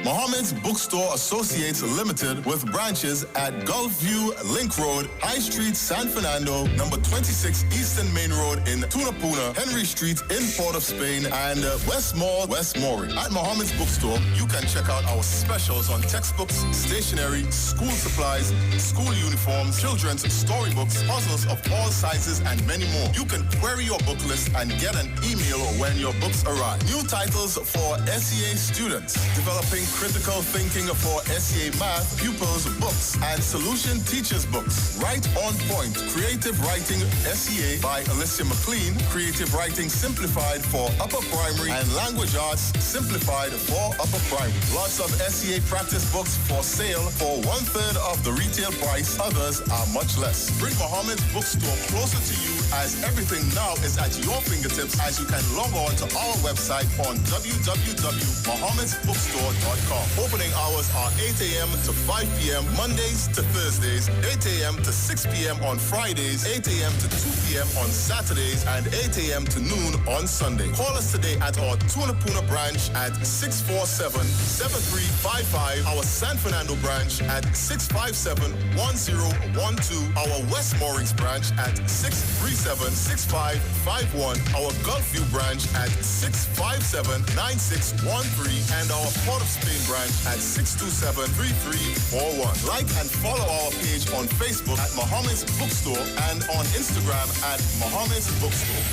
Mohammed's Bookstore Associates Limited with branches at Gulfview, Link Road, High Street, San Fernando, number 26 Eastern Main Road in Tunapuna, Henry Street in Port of Spain, and West Mall, West Mooring. At Mohammed's Bookstore, you can check out our specials on textbooks, stationery, school supplies, school uniforms, children's storybooks, puzzles of all sizes, and many more. You can query your book list and get an email when your books arrive. New titles for SEA students, developing critical thinking for SEA math pupils books and solution teachers books. Right on point. Creative Writing SEA by Alicia McLean. Creative Writing Simplified for upper primary and Language Arts Simplified for upper primary. Lots of SEA practice books for sale for 1/3 of the retail price. Others are much less. Bring Mohammed's Bookstore closer to you as everything now is at your fingertips as you can log on to our website on www.mohammedsbookstore.com. Opening hours are 8 a.m. to 5 p.m. Mondays to Thursdays, 8 a.m. to 6 p.m. on Fridays, 8 a.m. to 2 p.m. on Saturdays, and 8 a.m. to noon on Sunday. Call us today at our Tunapuna branch at 647-7355, our San Fernando branch at 657-1012, our West Moorings branch at 637-6551, our Gulfview branch at 657-9613, and our Port of Spain branch at 627-3341. Like and follow our page on Facebook at Mohammed's Bookstore and on Instagram at Mohammed's Bookstore.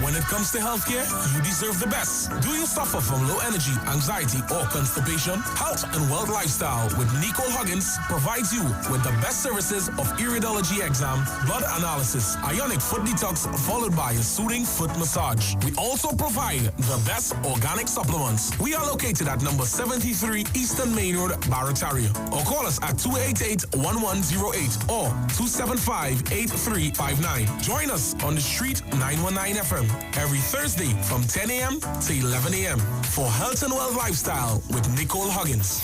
When it comes to healthcare, you deserve the best. Do you suffer from low energy, anxiety, or constipation? Health and Wealth Lifestyle with Nicole Huggins provides you with the best services of iridology exam, blood analysis, ionic foot detox, followed by a soothing foot massage. We also provide the best organic supplements. We are located at number 73 Eastern Main Road, Barataria. Or call us at 288-1108 or 275-8359. Join us on the Street 919 FM. Every Thursday from 10 a.m. to 11 a.m. for Health and Wealth Lifestyle with Nicole Huggins.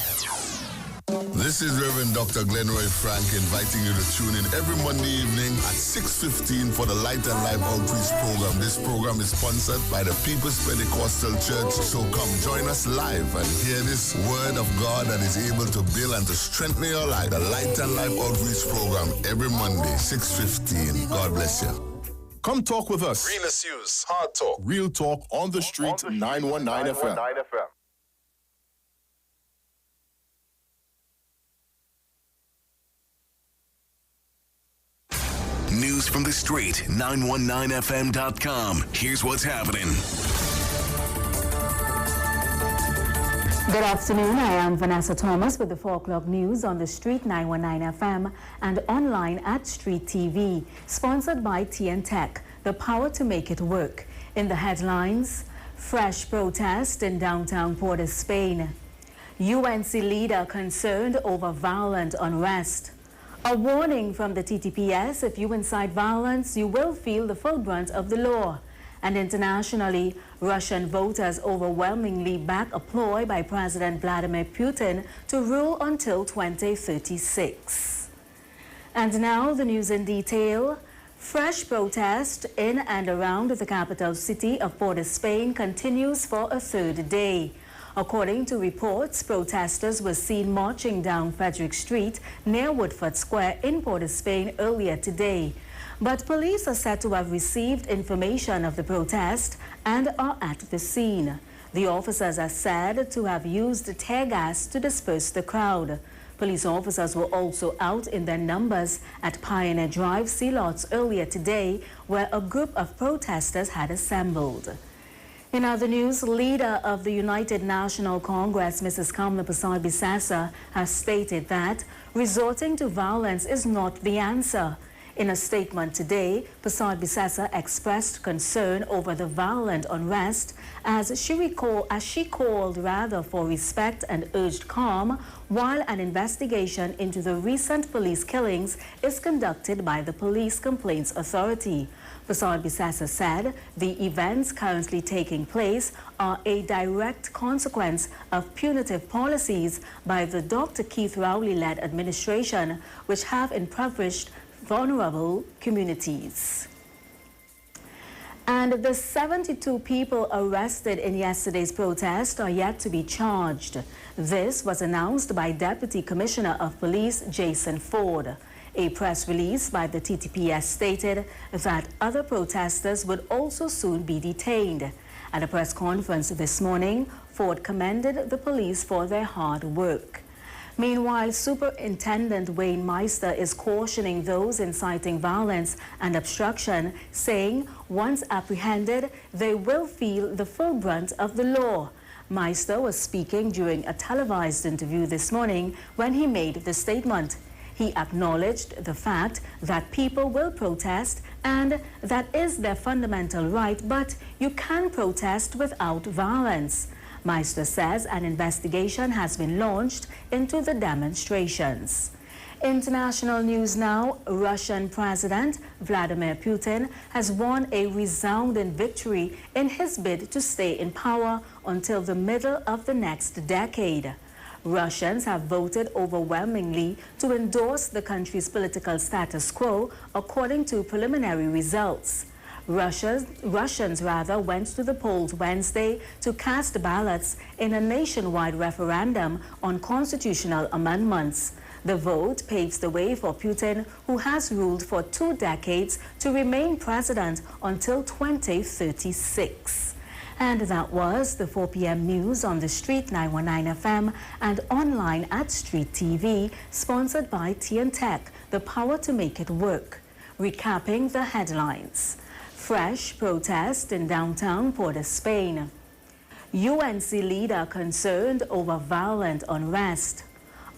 This is Reverend Dr. Glenroy Frank inviting you to tune in every Monday evening at 6:15 for the Light and Life Outreach Program. This program is sponsored by the People's Pentecostal Church. So come join us live and hear this word of God that is able to build and to strengthen your life. The Light and Life Outreach Program every Monday, 6:15. God bless you. Come talk with us. Real issues, hard talk. Real talk on the street, 919 FM. News from the street, 919fm.com. Here's what's happening. Good afternoon. I am Vanessa Thomas with the 4 o'clock news on the Street 919 FM and online at Street TV, sponsored by TN Tech, the power to make it work. In the headlines, fresh protest in downtown Port of Spain. UNC leader concerned over violent unrest. A warning from the TTPS: if you incite violence, you will feel the full brunt of the law. And internationally, Russian voters overwhelmingly back a ploy by President Vladimir Putin to rule until 2036. And now the news in detail. Fresh protest in and around the capital city of Port of Spain continues for a third day. According to reports, protesters were seen marching down Frederick Street near Woodford Square in Port of Spain earlier today. But police are said to have received information of the protest and are at the scene. The officers are said to have used tear gas to disperse the crowd. Police officers were also out in their numbers at Pioneer Drive, Sealots earlier today, where a group of protesters had assembled. In other news, leader of the United National Congress, Mrs. Kamla Persad-Bissessar, has stated that resorting to violence is not the answer. In a statement today, Persad-Bissessar expressed concern over the violent unrest as she called for respect and urged calm while an investigation into the recent police killings is conducted by the Police Complaints Authority. Persad-Bissessar said the events currently taking place are a direct consequence of punitive policies by the Dr. Keith Rowley-led administration, which have impoverished vulnerable communities. And the 72 people arrested in yesterday's protest are yet to be charged. This was announced by Deputy Commissioner of Police Jason Ford. A press release by the TTPS stated that other protesters would also soon be detained. At a press conference this morning, Ford commended the police for their hard work. Meanwhile, Superintendent Wayne Meister is cautioning those inciting violence and obstruction, saying once apprehended, they will feel the full brunt of the law. Meister was speaking during a televised interview this morning when he made the statement. He acknowledged the fact that people will protest and that is their fundamental right, but you can protest without violence. Meister says an investigation has been launched into the demonstrations. International news now. Russian President Vladimir Putin has won a resounding victory in his bid to stay in power until the middle of the next decade. Russians have voted overwhelmingly to endorse the country's political status quo, according to preliminary results. Russians went to the polls Wednesday to cast ballots in a nationwide referendum on constitutional amendments. The vote paves the way for Putin, who has ruled for 2 decades, to remain president until 2036. And that was the 4 p.m. news on the Street 919 FM and online at Street TV, sponsored by TN-Tech, the power to make it work. Recapping the headlines. Fresh protest in downtown Port of Spain. UNC leader concerned over violent unrest.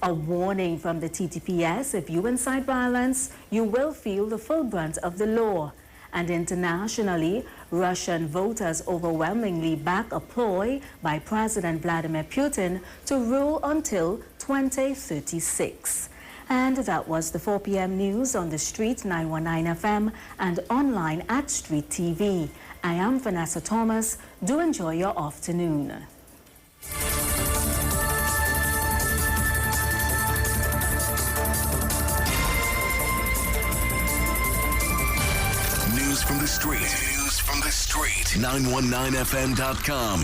A warning from the TTPS: if you incite violence, you will feel the full brunt of the law. And internationally, Russian voters overwhelmingly back a ploy by President Vladimir Putin to rule until 2036. And that was the 4 p.m. news on the Street 919 FM and online at Street TV. I am Vanessa Thomas. Do enjoy your afternoon. News from the street. 919fm.com.